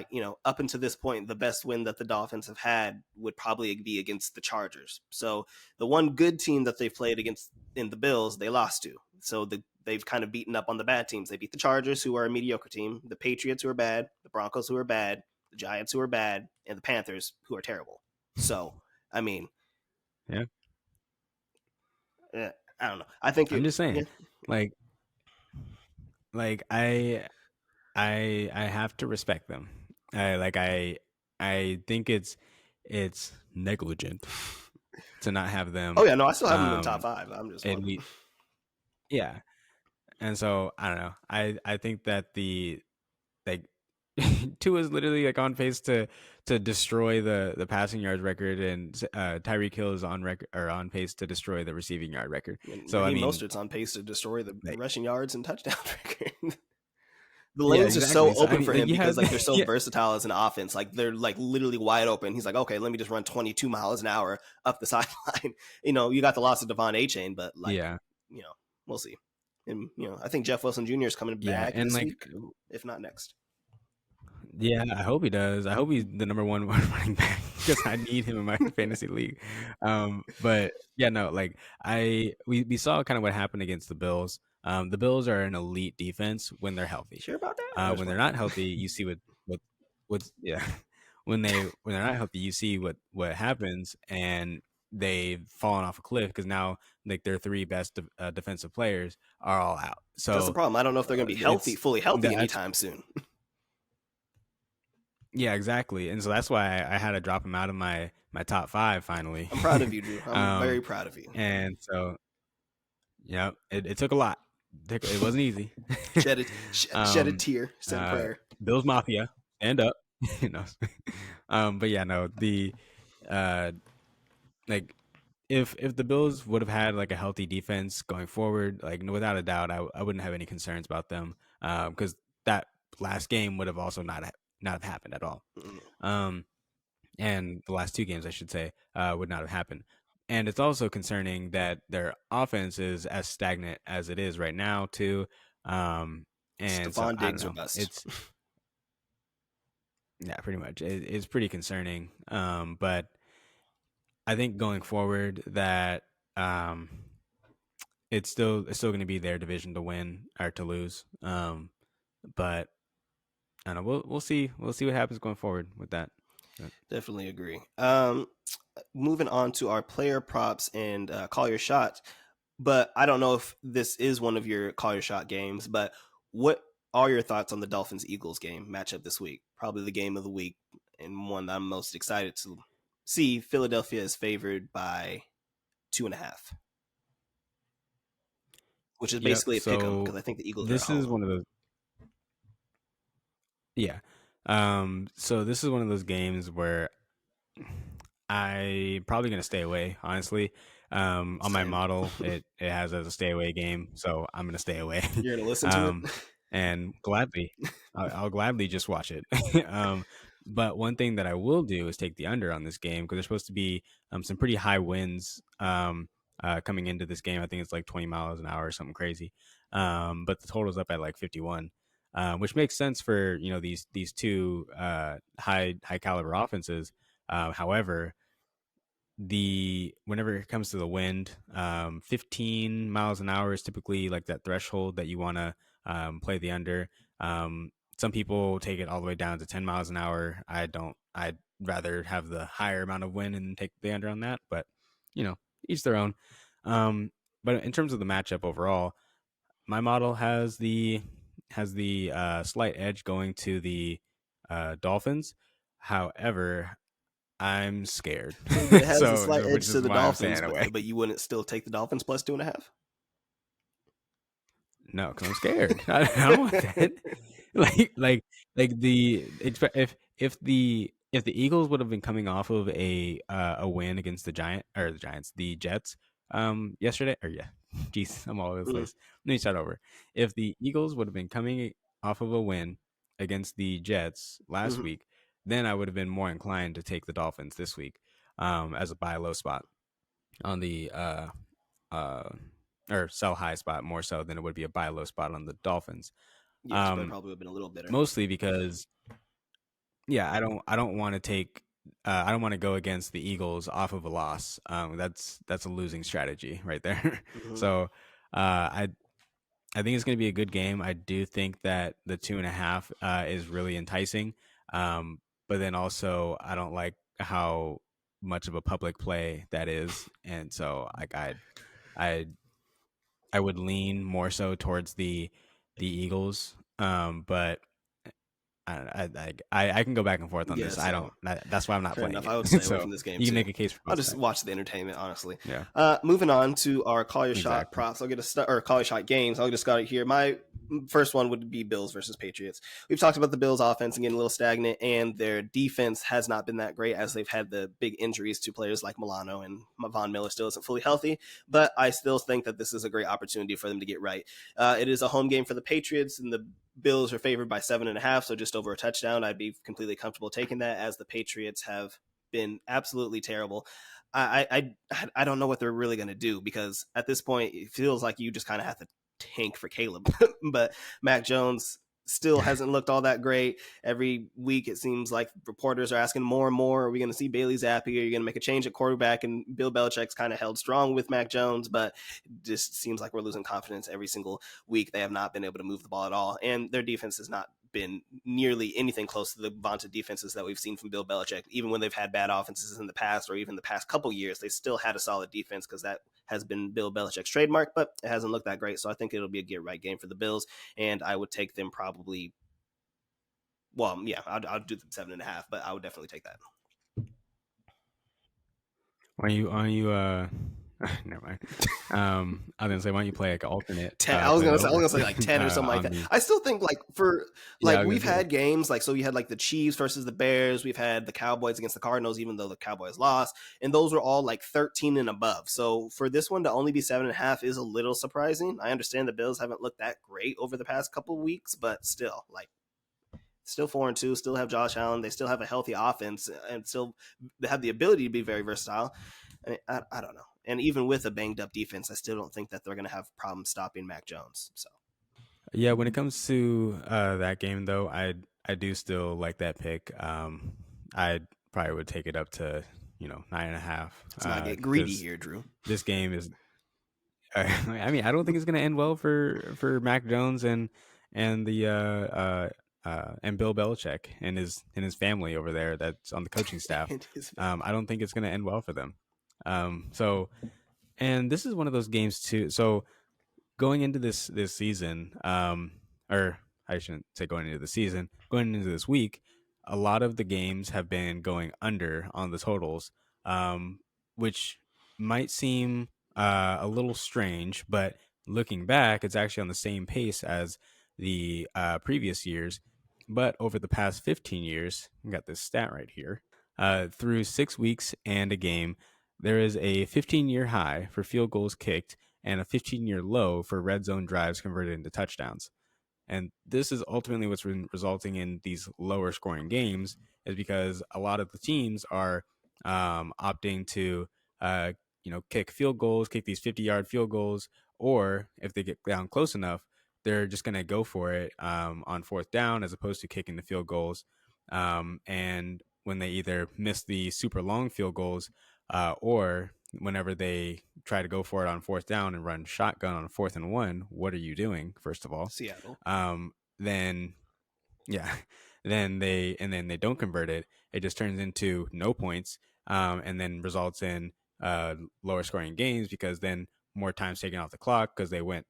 [SPEAKER 2] up until this point, the best win that the Dolphins have had would probably be against the Chargers. So the one good team that they've played against in the Bills, they lost to. So they've kind of beaten up on the bad teams. They beat the Chargers, who are a mediocre team, the Patriots, who are bad, the Broncos, who are bad, the Giants, who are bad, and the Panthers, who are terrible. So, I mean,
[SPEAKER 1] Yeah,
[SPEAKER 2] eh, I don't know. I think
[SPEAKER 1] I'm
[SPEAKER 2] it,
[SPEAKER 1] just
[SPEAKER 2] yeah,
[SPEAKER 1] saying, like like I have to respect them. I think it's negligent to not have
[SPEAKER 2] oh
[SPEAKER 1] them
[SPEAKER 2] yeah, no, I still have them in the top five. I'm just
[SPEAKER 1] at
[SPEAKER 2] wondering.
[SPEAKER 1] least. Yeah. And so I don't know. I think that the like two is literally like on pace to destroy the passing yards record, and Tyreek Hill is on record or on pace to destroy the receiving yard record.
[SPEAKER 2] And
[SPEAKER 1] So I
[SPEAKER 2] Raheem
[SPEAKER 1] mean,
[SPEAKER 2] Mostert's on pace to destroy the
[SPEAKER 1] like,
[SPEAKER 2] rushing yards and touchdown record. The
[SPEAKER 1] yeah,
[SPEAKER 2] lanes are so
[SPEAKER 1] exactly. So I
[SPEAKER 2] open
[SPEAKER 1] mean,
[SPEAKER 2] for
[SPEAKER 1] like
[SPEAKER 2] him
[SPEAKER 1] you
[SPEAKER 2] because
[SPEAKER 1] have
[SPEAKER 2] they're so
[SPEAKER 1] yeah,
[SPEAKER 2] versatile as an offense. Like they're like literally wide open. He's like, okay, let me just run 22 miles an hour up the sideline. You got the loss of Devon A-Chain, but
[SPEAKER 1] yeah,
[SPEAKER 2] we'll see. And I think Jeff Wilson Jr. is coming
[SPEAKER 1] yeah,
[SPEAKER 2] back
[SPEAKER 1] and
[SPEAKER 2] this
[SPEAKER 1] like
[SPEAKER 2] week, if not next.
[SPEAKER 1] yeah, I hope he does. I hope he's the number one running back because I need him in my fantasy league. But yeah, no, like we saw kind of what happened against the Bills. The Bills are an elite defense when they're healthy.
[SPEAKER 2] Sure about that? I just
[SPEAKER 1] When they're
[SPEAKER 2] want.
[SPEAKER 1] not healthy, you see what's yeah. When they're not healthy, you see what happens, and they've fallen off a cliff because now like their three best defensive players are all out.
[SPEAKER 2] That's the
[SPEAKER 1] So
[SPEAKER 2] problem. I don't know if they're going to be healthy,
[SPEAKER 1] it's
[SPEAKER 2] fully healthy
[SPEAKER 1] that's
[SPEAKER 2] anytime soon.
[SPEAKER 1] yeah, exactly. And so that's why I had to drop him out of my top five finally.
[SPEAKER 2] I'm proud of you, Drew. I'm
[SPEAKER 1] um,
[SPEAKER 2] very proud of you.
[SPEAKER 1] and so yeah, it took a lot. It wasn't easy.
[SPEAKER 2] Shed a
[SPEAKER 1] um,
[SPEAKER 2] tear, said a prayer.
[SPEAKER 1] Bills Mafia, stand up. you know. But yeah, no, the uh, like if the Bills would have had like a healthy defense going forward, like without a doubt, I wouldn't have any concerns about them because that last game would have also not have happened at all.
[SPEAKER 2] Mm.
[SPEAKER 1] Um, and the last two games, I should say, would not have happened. And it's also concerning that their offense is as stagnant as it is right now, too. And so
[SPEAKER 2] Stephon
[SPEAKER 1] I don't
[SPEAKER 2] Diggs or
[SPEAKER 1] know.
[SPEAKER 2] bust.
[SPEAKER 1] It's yeah, pretty much. It's pretty concerning. But I think going forward that it's still going to be their division to win or to lose. But I don't know. We'll see what happens going forward with that.
[SPEAKER 2] Definitely agree. Moving on to our player props and call your shot. But I don't know if this is one of your call your shot games. But what are your thoughts on the Dolphins Eagles game matchup this week? Probably the game of the week and one that I'm most excited to see. Philadelphia is favored by 2.5, which is
[SPEAKER 1] Yep.
[SPEAKER 2] basically a pick 'em because
[SPEAKER 1] So
[SPEAKER 2] I think the Eagles are at
[SPEAKER 1] this is
[SPEAKER 2] home.
[SPEAKER 1] one of those. Yeah. So this is one of those games where I probably gonna stay away, honestly. On my
[SPEAKER 2] Same.
[SPEAKER 1] model, it has as a stay away game, so I'm gonna stay away.
[SPEAKER 2] You're gonna listen to it.
[SPEAKER 1] um, and gladly, I'll gladly just watch it. um, but one thing that I will do is take the under on this game because there's supposed to be some pretty high winds coming into this game. I think it's like 20 miles an hour or something crazy. But the total's up at like 51. Which makes sense for these two high caliber offenses. However, the whenever it comes to the wind, 15 miles an hour is typically like that threshold that you want to play the under. Some people take it all the way down to 10 miles an hour. I don't. I'd rather have the higher amount of wind and take the under on that. But you know, each their own. Um, but in terms of the matchup overall, my model has the slight edge going to the Dolphins. However, I'm scared.
[SPEAKER 2] It has a
[SPEAKER 1] so,
[SPEAKER 2] slight
[SPEAKER 1] so which
[SPEAKER 2] edge to
[SPEAKER 1] is
[SPEAKER 2] the
[SPEAKER 1] why I'm
[SPEAKER 2] Dolphins,
[SPEAKER 1] staying
[SPEAKER 2] but
[SPEAKER 1] away.
[SPEAKER 2] you wouldn't still take the Dolphins plus 2.5.
[SPEAKER 1] No, because I'm scared. I don't want that. Like, like, if the Eagles would have been coming off of a win against the Jets yesterday, or yeah, jeez, I'm all over the
[SPEAKER 2] Mm,
[SPEAKER 1] place. Let me start over. If the Eagles would have been coming off of a win against the Jets last
[SPEAKER 2] mhm.
[SPEAKER 1] week, then I would have been more inclined to take the Dolphins this week as a buy low spot on the uh or sell high spot more so than it would be a buy low spot on the Dolphins.
[SPEAKER 2] Yes, but it
[SPEAKER 1] Um,
[SPEAKER 2] probably would have been a little bitter.
[SPEAKER 1] Mostly because yeah, I don't want to take I don't want to go against the Eagles off of a loss. That's a losing strategy right there.
[SPEAKER 2] Hmm.
[SPEAKER 1] So I think it's going to be a good game. I do think that the 2.5 is really enticing. But then also I don't like how much of a public play that is, and so like I I would lean more so towards the Eagles. But I can go back and forth on
[SPEAKER 2] Yeah,
[SPEAKER 1] this. I don't.
[SPEAKER 2] so
[SPEAKER 1] That's why I'm not
[SPEAKER 2] fair
[SPEAKER 1] playing
[SPEAKER 2] enough. I would
[SPEAKER 1] it.
[SPEAKER 2] stay away
[SPEAKER 1] So
[SPEAKER 2] from this game
[SPEAKER 1] you can
[SPEAKER 2] too.
[SPEAKER 1] make a case for
[SPEAKER 2] I'll
[SPEAKER 1] both
[SPEAKER 2] just
[SPEAKER 1] sides.
[SPEAKER 2] watch the entertainment, honestly.
[SPEAKER 1] Yeah,
[SPEAKER 2] Moving on to our call your shot
[SPEAKER 1] exactly.
[SPEAKER 2] props. I'll get a or call your shot games. I'll just got it here. My first one would be Bills versus Patriots. We've talked about the Bills offense and getting a little stagnant, and their defense has not been that great as they've had the big injuries to players like Milano, and Von Miller still isn't fully healthy. But I still think that this is a great opportunity for them to get right. It is a home game for the Patriots, and the Bills are favored by 7.5, so just over a touchdown. I'd be completely comfortable taking that, as the Patriots have been absolutely terrible. I don't know what they're really going to do, because at this point it feels like you just kind of have to tank for Caleb. But Mac Jones still hasn't looked all that great. Every week it seems like reporters are asking more and more, are we going to see Bailey Zappi? Are you going to make a change at quarterback? And Bill Belichick's kind of held strong with Mac Jones, but it just seems like we're losing confidence every single week. They have not been able to move the ball at all, and their defense has not been nearly anything close to the vaunted defenses that we've seen from Bill Belichick. Even when they've had bad offenses in the past, or even the past couple years, they still had a solid defense, because that has been Bill Belichick's trademark, but it hasn't looked that great. So I think it'll be a get right game for the Bills, and I would take them probably. Well, yeah, I'll do them 7.5, but I would definitely take that.
[SPEAKER 1] Why don't you never mind. I was gonna say why don't you play like an alternate
[SPEAKER 2] 10,
[SPEAKER 1] play the
[SPEAKER 2] I was
[SPEAKER 1] over
[SPEAKER 2] gonna say like 10 or something like
[SPEAKER 1] on
[SPEAKER 2] that.
[SPEAKER 1] the
[SPEAKER 2] I still think, like, for
[SPEAKER 1] yeah I
[SPEAKER 2] like,
[SPEAKER 1] was
[SPEAKER 2] we've
[SPEAKER 1] gonna say
[SPEAKER 2] had games like, so you had like the Chiefs versus the Bears, we've had the Cowboys against the Cardinals, even though the Cowboys lost, and those were all like 13 and above. So for this one to only be 7.5 is a little surprising. I understand the Bills haven't looked that great over the past couple of weeks, but still, like, still 4-2, still have Josh Allen, they still have a healthy offense, and still have the ability to be very versatile. I don't know. And even with a banged up defense, I still don't think that they're going to have problems stopping Mac Jones. So
[SPEAKER 1] yeah. When it comes to that game though, I do still like that pick. I probably would take it up to 9.5
[SPEAKER 2] let's not get greedy
[SPEAKER 1] because
[SPEAKER 2] here, Drew.
[SPEAKER 1] this game is I mean, I don't think it's going to end well for Mac Jones and the and Bill Belichick and his family over there that's on the coaching staff.
[SPEAKER 2] And his family.
[SPEAKER 1] I don't think it's going to end well for them. So and this is one of those games too. So going into this season, or I shouldn't say going into the season, going into this week, a lot of the games have been going under on the totals, which might seem a little strange, but looking back, it's actually on the same pace as the previous years. But over the past 15 years, I got this stat right here. Through 6 weeks and a game, there is a 15-year high for field goals kicked and a 15-year low for red zone drives converted into touchdowns. And this is ultimately what's resulting in these lower scoring games, is because a lot of the teams are opting to, uh, kick field goals, kick these 50-yard field goals, or if they get down close enough, they're just going to go for it on fourth down as opposed to kicking the field goals. And when they either miss the super long field goals, or whenever they try to go for it on fourth down and run shotgun on 4th and 1, what are you doing, first of all?
[SPEAKER 2] Seattle.
[SPEAKER 1] Then yeah, then they don't convert it. It just turns into no points, and then results in lower scoring games, because then more time's taken off the clock because they went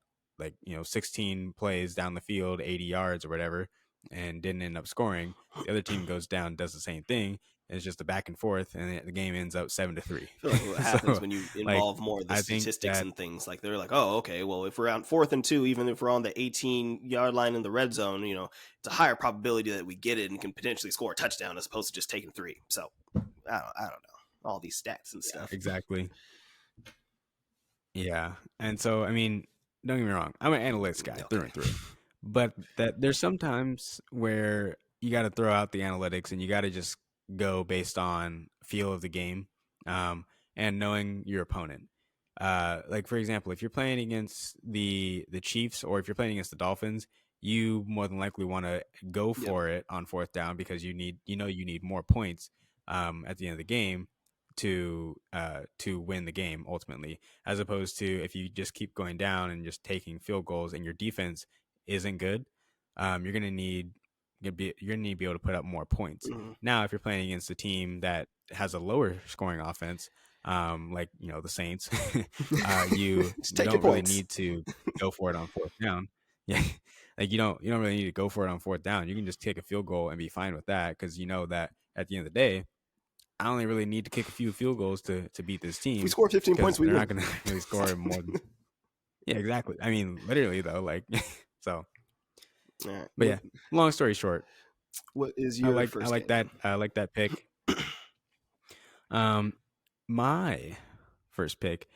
[SPEAKER 1] 16 plays down the field, 80 yards or whatever, and didn't end up scoring. The other team goes down, does the same thing. It's just a back and forth, and the game ends up 7-3.
[SPEAKER 2] I feel like what happens
[SPEAKER 1] So,
[SPEAKER 2] when you
[SPEAKER 1] like,
[SPEAKER 2] involve more of the
[SPEAKER 1] I think
[SPEAKER 2] statistics
[SPEAKER 1] that
[SPEAKER 2] and things, like they're like, oh, okay, well, if we're on 4th and 2, even if we're on the 18-yard line in the red zone, it's a higher probability that we get it and can potentially score a touchdown as opposed to just taking 3. So I don't know, all these stats and stuff.
[SPEAKER 1] exactly. Yeah. And so, I mean, don't get me wrong, I'm an analytics guy through
[SPEAKER 2] Okay.
[SPEAKER 1] and through. But that there's sometimes where you got to throw out the analytics and you got to just go based on feel of the game, and knowing your opponent. Like, for example, if you're playing against the Chiefs, or if you're playing against the Dolphins, you more than likely want to go
[SPEAKER 2] Yep.
[SPEAKER 1] for it on fourth down, because you need more points at the end of the game to win the game ultimately, as opposed to if you just keep going down and just taking field goals and your defense isn't good. You're gonna need you're gonna need to be able to put up more points.
[SPEAKER 2] Mhm.
[SPEAKER 1] Now, if you're playing against a team that has a lower scoring offense, like the Saints, you
[SPEAKER 2] Just
[SPEAKER 1] you
[SPEAKER 2] take your
[SPEAKER 1] don't really
[SPEAKER 2] points.
[SPEAKER 1] need to go for it on fourth down. Yeah, like you don't really need to go for it on fourth down. You can just take a field goal and be fine with that, because you know that at the end of the day, I only really need to kick a few field goals to beat this
[SPEAKER 2] If we
[SPEAKER 1] team,
[SPEAKER 2] score 15
[SPEAKER 1] because
[SPEAKER 2] points, we
[SPEAKER 1] they're
[SPEAKER 2] win.
[SPEAKER 1] not going to really score more than. Yeah, exactly. I mean, literally though, like so.
[SPEAKER 2] All right.
[SPEAKER 1] But yeah, long story short,
[SPEAKER 2] What is
[SPEAKER 1] I
[SPEAKER 2] your
[SPEAKER 1] like I
[SPEAKER 2] first
[SPEAKER 1] like
[SPEAKER 2] game?
[SPEAKER 1] that I like that pick. Um, my first pick.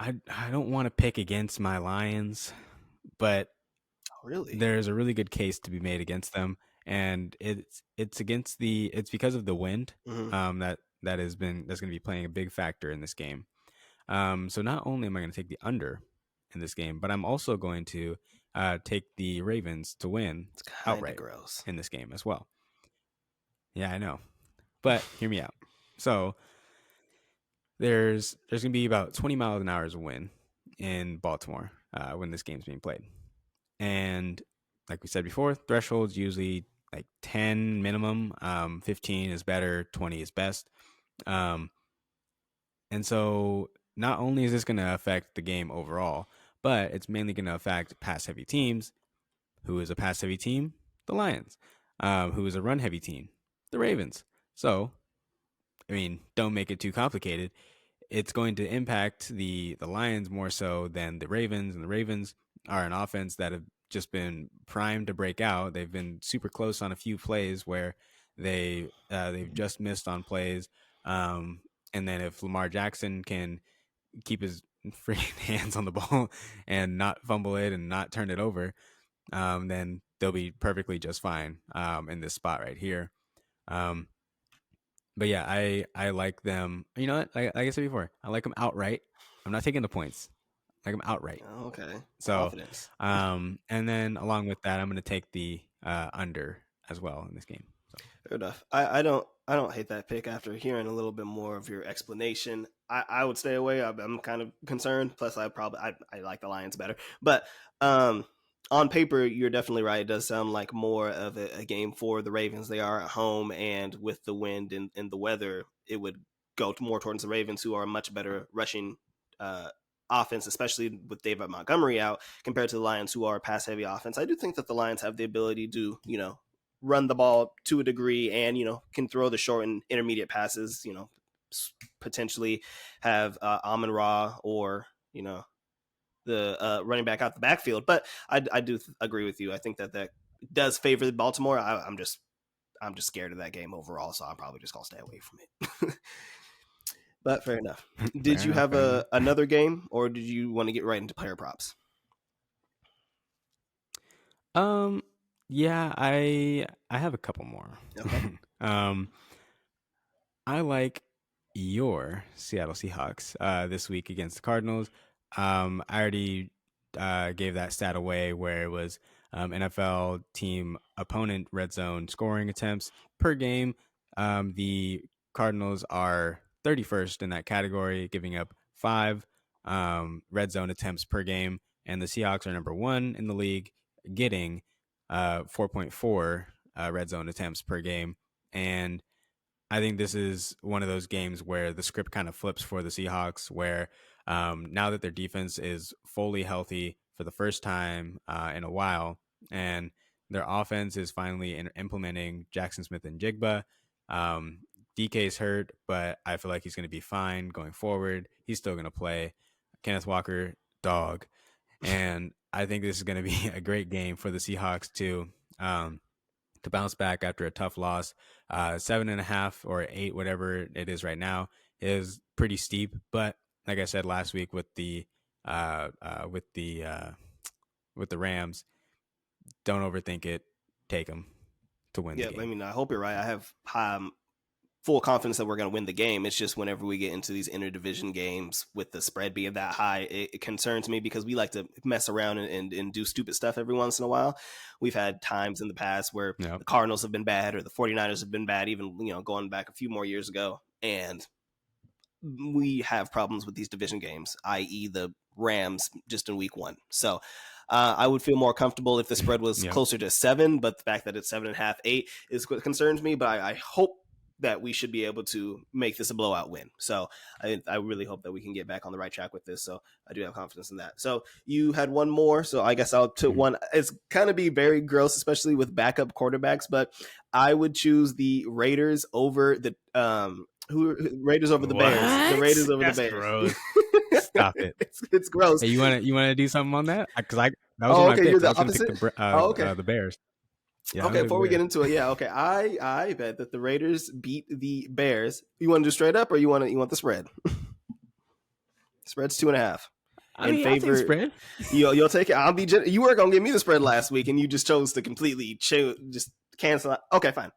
[SPEAKER 1] I don't want to pick against my Lions, but
[SPEAKER 2] Oh, really?
[SPEAKER 1] there's a really good case to be made against them, and it's because of the wind.
[SPEAKER 2] Mm-hmm.
[SPEAKER 1] That's going to be playing a big factor in this game. So not only am I going to take the under in this game, but I'm also going to take the Ravens to win
[SPEAKER 2] It's kind of
[SPEAKER 1] outright
[SPEAKER 2] gross.
[SPEAKER 1] in this game as well. Yeah, I know, but hear me out. So there's going to be about 20 miles an hour of wind in Baltimore when this game's being played, and like we said before, thresholds usually like 10 minimum. 15 is better, 20 is best. Um, And so not only is this going to affect the game overall, but it's mainly going to affect pass heavy teams. Who is a pass heavy team? The Lions. Who is a run heavy team? The Ravens. So, I mean, don't make it too complicated. It's going to impact the Lions more so than the Ravens, and the Ravens are an offense that have just been primed to break out. They've been super close on a few plays where they've just missed on plays. Um, and then if Lamar Jackson can keep his freaking hands on the ball and not fumble it and not turn it over, then they'll be perfectly just fine in this spot right here. Um, but yeah, I like them. You know what? Like I said before, I like them outright. I'm not taking the points. I like them outright.
[SPEAKER 2] Oh, okay.
[SPEAKER 1] So,
[SPEAKER 2] Confidence.
[SPEAKER 1] and then along with that, I'm going to take the under as well in this game. So.
[SPEAKER 2] Fair enough. I don't hate that pick after hearing a little bit more of your explanation. I would stay away. I'm kind of concerned. Plus, I like the Lions better. But um, on paper, you're definitely right. It does sound like more of a game for the Ravens. They are at home, and with the wind and the weather, it would go more towards the Ravens, who are a much better rushing uh, offense, especially with David Montgomery out, compared to the Lions, who are a pass heavy offense. I do think that the Lions have the ability to, run the ball to a degree and, can throw the short and intermediate passes, potentially have Amon Ra or, the running back out the backfield. But I do agree with you. I think that does favor Baltimore. I'm just scared of that game overall, so I'm probably just gonna stay away from it. But fair enough. Did
[SPEAKER 1] Fair
[SPEAKER 2] you
[SPEAKER 1] enough.
[SPEAKER 2] have
[SPEAKER 1] Fair enough.
[SPEAKER 2] another game, or did you want to get right into player props?
[SPEAKER 1] Um, yeah, I have a couple more.
[SPEAKER 2] Okay.
[SPEAKER 1] um, I like your Seattle Seahawks this week against the Cardinals. I already gave that stat away where it was NFL team opponent red zone scoring attempts per game. The Cardinals are 31st in that category, giving up 5 red zone attempts per game, and the Seahawks are number 1 in the league, getting 4.4 red zone attempts per game. And I think this is one of those games where the script kind of flips for the Seahawks, where now that their defense is fully healthy for the first time in a while, and their offense is finally implementing Jackson Smith and Jigba. DK's hurt, but I feel like he's going to be fine going forward. He's still going to play. Kenneth Walker, dog. And I think this is going to be a great game for the Seahawks to bounce back after a tough loss. 7.5 or 8, whatever it is right now, is pretty steep. But like I said last week with the uh, uh, with the uh, with the Rams, don't overthink it. Take them to win the
[SPEAKER 2] Yeah, I
[SPEAKER 1] game.
[SPEAKER 2] mean, I hope you're right. I have full confidence that we're going to win the game. It's just whenever we get into these interdivision games with the spread being that high, it concerns me because we like to mess around and do stupid stuff every once in a while. We've had times in the past where
[SPEAKER 1] Yep.
[SPEAKER 2] the Cardinals have been bad or the 49ers have been bad, even going back a few more years ago. And we have problems with these division games, i.e. the Rams just in week 1. So I would feel more comfortable if the spread was
[SPEAKER 1] Yep.
[SPEAKER 2] closer to 7, but the fact that it's 7.5, 8 is what concerns me. But I hope that we should be able to make this a blowout win. So I really hope that we can get back on the right track with this. So I do have confidence in that. So you had one more. So I guess I'll took one. It's kind of be very gross, especially with backup quarterbacks, but I would choose the Raiders over the Raiders over the Bears. The Raiders over
[SPEAKER 1] That's
[SPEAKER 2] the Bears.
[SPEAKER 1] gross. Stop it.
[SPEAKER 2] It's gross.
[SPEAKER 1] Hey, you wanna do something on that? Because that was
[SPEAKER 2] Oh,
[SPEAKER 1] one of my
[SPEAKER 2] okay. You're
[SPEAKER 1] picks. I
[SPEAKER 2] the
[SPEAKER 1] was gonna pick
[SPEAKER 2] opposite. Oh, okay.
[SPEAKER 1] the Bears. Yeah, I'm
[SPEAKER 2] Okay,
[SPEAKER 1] gonna
[SPEAKER 2] before
[SPEAKER 1] do
[SPEAKER 2] we
[SPEAKER 1] the
[SPEAKER 2] get
[SPEAKER 1] Bears.
[SPEAKER 2] into it, yeah, okay. I bet that the Raiders beat the Bears. You want to do straight up, or you want the spread? Spread's 2.5
[SPEAKER 1] I
[SPEAKER 2] in
[SPEAKER 1] mean, I'll take the
[SPEAKER 2] favor.
[SPEAKER 1] spread.
[SPEAKER 2] You'll take it. I'll be. You were gonna give me the spread last week, and you just chose to completely just cancel. Okay, fine.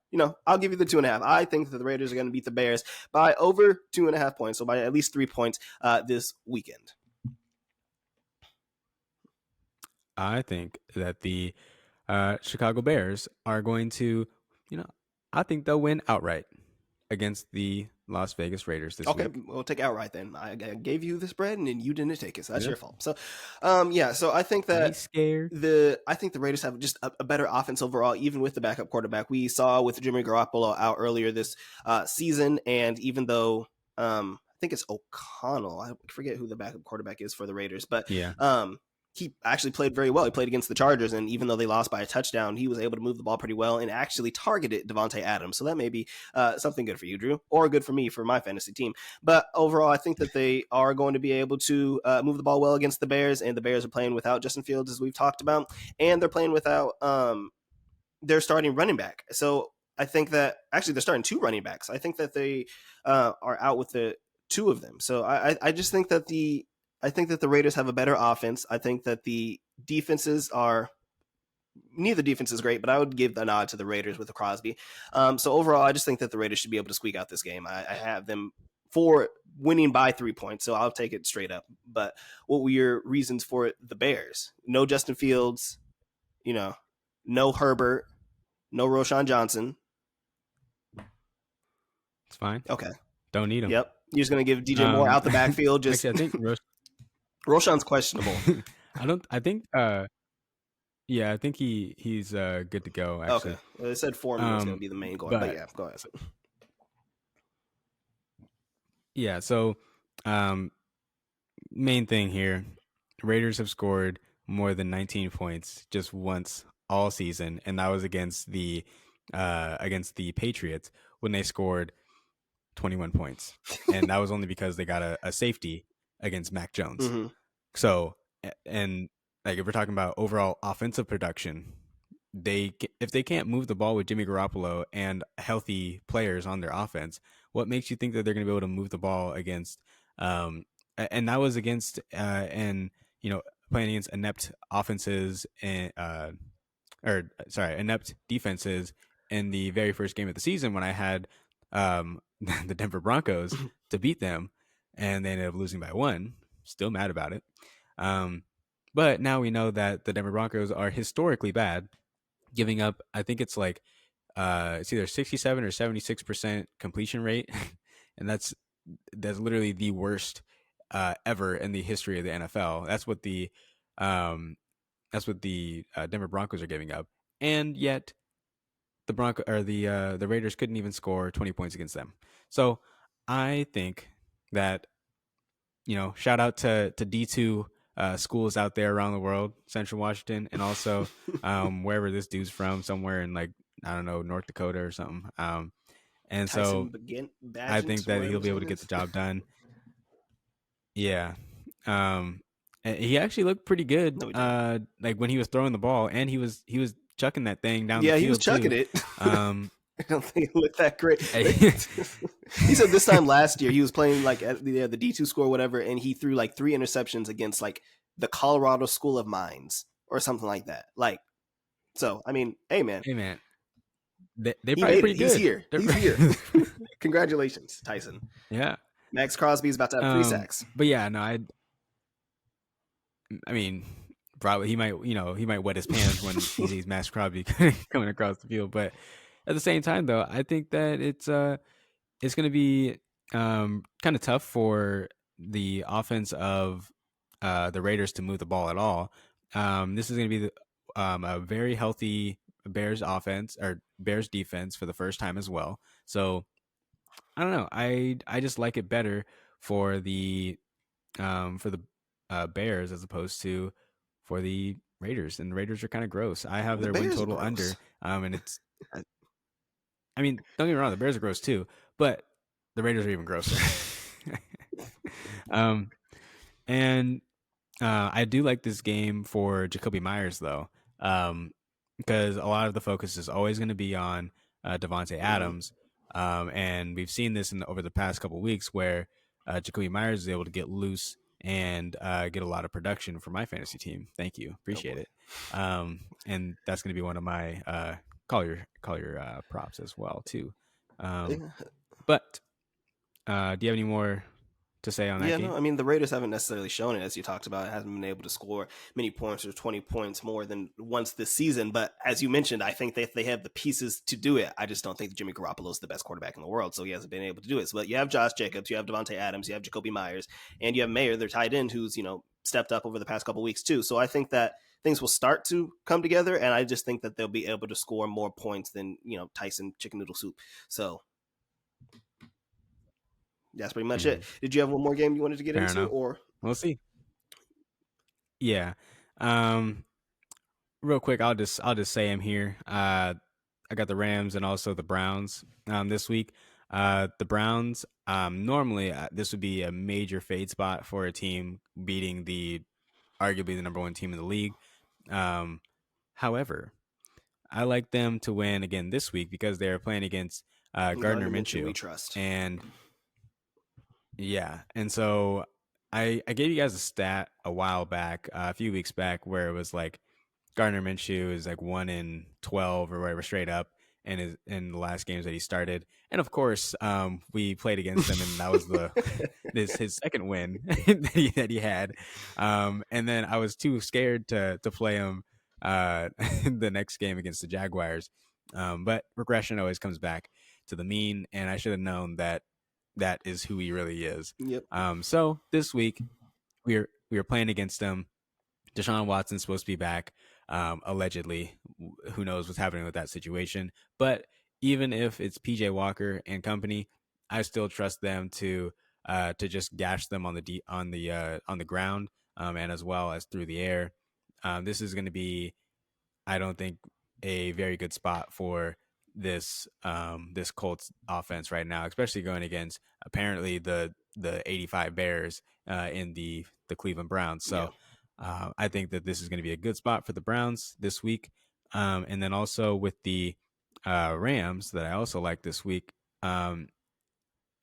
[SPEAKER 2] I'll give you the 2.5. I think that the Raiders are gonna beat the Bears by over 2.5 points, so by at least 3 points this weekend.
[SPEAKER 1] I think that the Chicago Bears are going to, I think they'll win outright against the Las Vegas Raiders this
[SPEAKER 2] Okay,
[SPEAKER 1] week.
[SPEAKER 2] we'll take outright then. I gave you the spread, and then you didn't take it, so that's
[SPEAKER 1] Yep.
[SPEAKER 2] your fault. So, yeah. So I think
[SPEAKER 1] I
[SPEAKER 2] that
[SPEAKER 1] ain't scared.
[SPEAKER 2] I think the Raiders have just a better offense overall, even with the backup quarterback. We saw with Jimmy Garoppolo out earlier this season, and even though I think it's O'Connell, I forget who the backup quarterback is for the Raiders, but
[SPEAKER 1] Yeah.
[SPEAKER 2] he actually played very well. He played against the Chargers, and even though they lost by a touchdown, he was able to move the ball pretty well and actually targeted Devontae Adams. So that may be something good for you, Drew, or good for me for my fantasy team. But overall, I think that they are going to be able to move the ball well against the Bears, and the Bears are playing without Justin Fields, as we've talked about, and they're playing without their starting running back. So I think that actually they're starting 2 running backs. I think that they are out with the 2 of them. So I just think that the Raiders have a better offense. I think that the defenses are neither defense is great, but I would give the nod to the Raiders with the Crosby. So overall, I just think that the Raiders should be able to squeak out this game. I have them for winning by 3 points, so I'll take it straight up. But what were your reasons for the Bears? No Justin Fields, no Herbert, no Roshan Johnson.
[SPEAKER 1] It's fine.
[SPEAKER 2] Okay.
[SPEAKER 1] Don't need him.
[SPEAKER 2] Yep. You're just going to give DJ Moore out the backfield. Just
[SPEAKER 1] actually, I think
[SPEAKER 2] Roshan's questionable.
[SPEAKER 1] I think yeah, I think he's good to go actually.
[SPEAKER 2] Okay. Well, they said Foreman was going to be the main guard, but yeah, go ahead.
[SPEAKER 1] Yeah, so main thing here, Raiders have scored more than 19 points just once all season, and that was against the Patriots when they scored 21 points. And that was only because they got a safety against Mac Jones.
[SPEAKER 2] Mm-hmm.
[SPEAKER 1] So, and like if we're talking about overall offensive production, if they can't move the ball with Jimmy Garoppolo and healthy players on their offense, what makes you think that they're going to be able to move the ball against? And that was against and playing against inept offenses and or sorry, inept defenses in the very first game of the season when I had the Denver Broncos to beat them, and they ended up losing by one. Still mad about it. Um, but now we know that the Denver Broncos are historically bad, giving up. I think it's like it's either 67 or 76% completion rate, and that's literally the worst ever in the history of the NFL. Um, that's what the Denver Broncos are giving up, and yet the Raiders couldn't even score 20 points against them. So I think that shout out to D2 schools out there around the world, Central Washington, and also wherever this dude's from, somewhere in like I don't know North Dakota or something. And so
[SPEAKER 2] Tyson begin
[SPEAKER 1] I think
[SPEAKER 2] Badgett,
[SPEAKER 1] that
[SPEAKER 2] whatever
[SPEAKER 1] he'll
[SPEAKER 2] his
[SPEAKER 1] be able
[SPEAKER 2] name
[SPEAKER 1] to get
[SPEAKER 2] is.
[SPEAKER 1] the job done. Yeah. And he actually looked pretty good.
[SPEAKER 2] No, he didn't.
[SPEAKER 1] Like when he was throwing the ball, and he was chucking that thing down the
[SPEAKER 2] Yeah, he was
[SPEAKER 1] field
[SPEAKER 2] chucking
[SPEAKER 1] too.
[SPEAKER 2] it.
[SPEAKER 1] Um,
[SPEAKER 2] I don't think it looked that great. He said this time last year he was playing like at the D2 score, whatever, and he threw like 3 interceptions against like the Colorado School of Mines or something like that. Like, so I mean, hey man,
[SPEAKER 1] hey man, they
[SPEAKER 2] he
[SPEAKER 1] probably
[SPEAKER 2] made
[SPEAKER 1] pretty
[SPEAKER 2] it. He's
[SPEAKER 1] good.
[SPEAKER 2] here. He's here. Congratulations, Tyson.
[SPEAKER 1] Yeah.
[SPEAKER 2] Max Crosby's about to have 3 sacks.
[SPEAKER 1] But yeah, no, I mean, probably he might wet his pants when he sees Max Crosby coming across the field. But at the same time, though, I think that it's going to be kind of tough for the offense of the Raiders to move the ball at all. This is going to be a very healthy Bears offense or Bears defense for the first time as well. So I don't know. I just like it better for the Bears as opposed to for the Raiders, and the Raiders are kind of gross. I have
[SPEAKER 2] The
[SPEAKER 1] their win
[SPEAKER 2] Bears are
[SPEAKER 1] total
[SPEAKER 2] gross.
[SPEAKER 1] under, and it's. I mean, don't get me wrong, the Bears are gross too, but the Raiders are even grosser. um, and I do like this game for Jacoby Myers though, because a lot of the focus is always going to be on Devontae
[SPEAKER 2] Mm-hmm.
[SPEAKER 1] Adams, and we've seen this over the past couple weeks where Jacoby Myers is able to get loose and get a lot of production for my fantasy team. Thank you,
[SPEAKER 2] Oh
[SPEAKER 1] appreciate
[SPEAKER 2] boy.
[SPEAKER 1] it. And that's going to be one of my call your props as well too. Um,
[SPEAKER 2] Yeah.
[SPEAKER 1] but do you have any more to say on that
[SPEAKER 2] Yeah,
[SPEAKER 1] game?
[SPEAKER 2] no, I mean the Raiders haven't necessarily shown it, as you talked about. It hasn't been able to score many points or 20 points more than once this season. But as you mentioned, I think that they have the pieces to do it. I just don't think Jimmy Garoppolo is the best quarterback in the world, so he hasn't been able to do it. So, but you have Josh Jacobs, you have Devontae Adams, you have Jacoby Myers, and you have Mayer, their tight end, who's stepped up over the past couple weeks too. So I think that things will start to come together, and I just think that they'll be able to score more points than Tyson chicken noodle soup. So that's pretty much it.
[SPEAKER 1] Mhm.
[SPEAKER 2] Did you have one more game you wanted to get
[SPEAKER 1] Fair
[SPEAKER 2] into,
[SPEAKER 1] enough.
[SPEAKER 2] or
[SPEAKER 1] We'll see. Yeah. Um, real quick, I'll just say I'm here. I got the Rams and also the Browns this week. The Browns normally this would be a major fade spot for a team beating the arguably the number one team in the league. Um, however, I like them to win again this week because they're playing against Gardner
[SPEAKER 2] Gardner Minshew we
[SPEAKER 1] Minshew,
[SPEAKER 2] trust?
[SPEAKER 1] and yeah, and so I gave you guys a stat a while back, a few weeks back, where it was like Gardner Minshew is like 1-12 or whatever straight up in the last games that he started, and of course, we played against him, and that was the this his second win that he had, and then I was too scared to play him the next game against the Jaguars, but regression always comes back to the mean, and I should have known that that is who he really is.
[SPEAKER 2] Yep.
[SPEAKER 1] So this week we are playing against them. Deshaun Watson's supposed to be back, allegedly. Who knows what's happening with that situation? But even if it's PJ Walker and company, I still trust them to just gash them on the ground, and as well as through the air. This is going to be, I don't think, a very good spot for this Colts offense right now, especially going against apparently the 85 Bears in the Cleveland Browns.
[SPEAKER 2] Yeah.
[SPEAKER 1] So I think that this is going to be a good spot for the Browns this week. And then also with the Rams that I also like this week, um,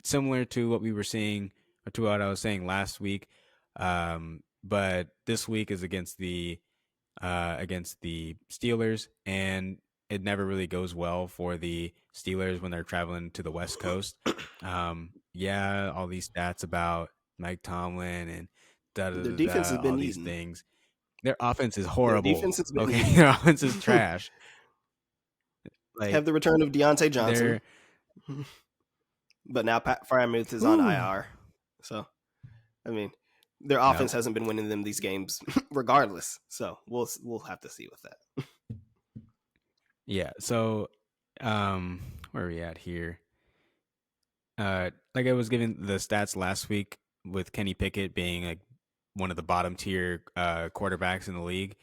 [SPEAKER 1] similar to what we were seeing, or to what I was saying last week. But this week is against the Steelers, and it never really goes well for the Steelers when they're traveling to the West Coast. Yeah, all these stats about Mike Tomlin and da da
[SPEAKER 2] Their
[SPEAKER 1] da
[SPEAKER 2] defense has
[SPEAKER 1] da, all
[SPEAKER 2] been
[SPEAKER 1] these
[SPEAKER 2] eaten.
[SPEAKER 1] things. Their offense is
[SPEAKER 2] Their
[SPEAKER 1] horrible.
[SPEAKER 2] defense has been
[SPEAKER 1] Okay,
[SPEAKER 2] eaten.
[SPEAKER 1] their offense is trash. Like
[SPEAKER 2] Have the return of Deontay Johnson,
[SPEAKER 1] they're
[SPEAKER 2] but now Pat Fryermuth is on
[SPEAKER 1] whew,
[SPEAKER 2] IR. So I mean, their
[SPEAKER 1] no,
[SPEAKER 2] offense hasn't been winning them these games, regardless. So we'll have to see with that.
[SPEAKER 1] yeah. So, where are we at here? Like I was giving the stats last week with Kenny Pickett being like one of the bottom tier quarterbacks in the league,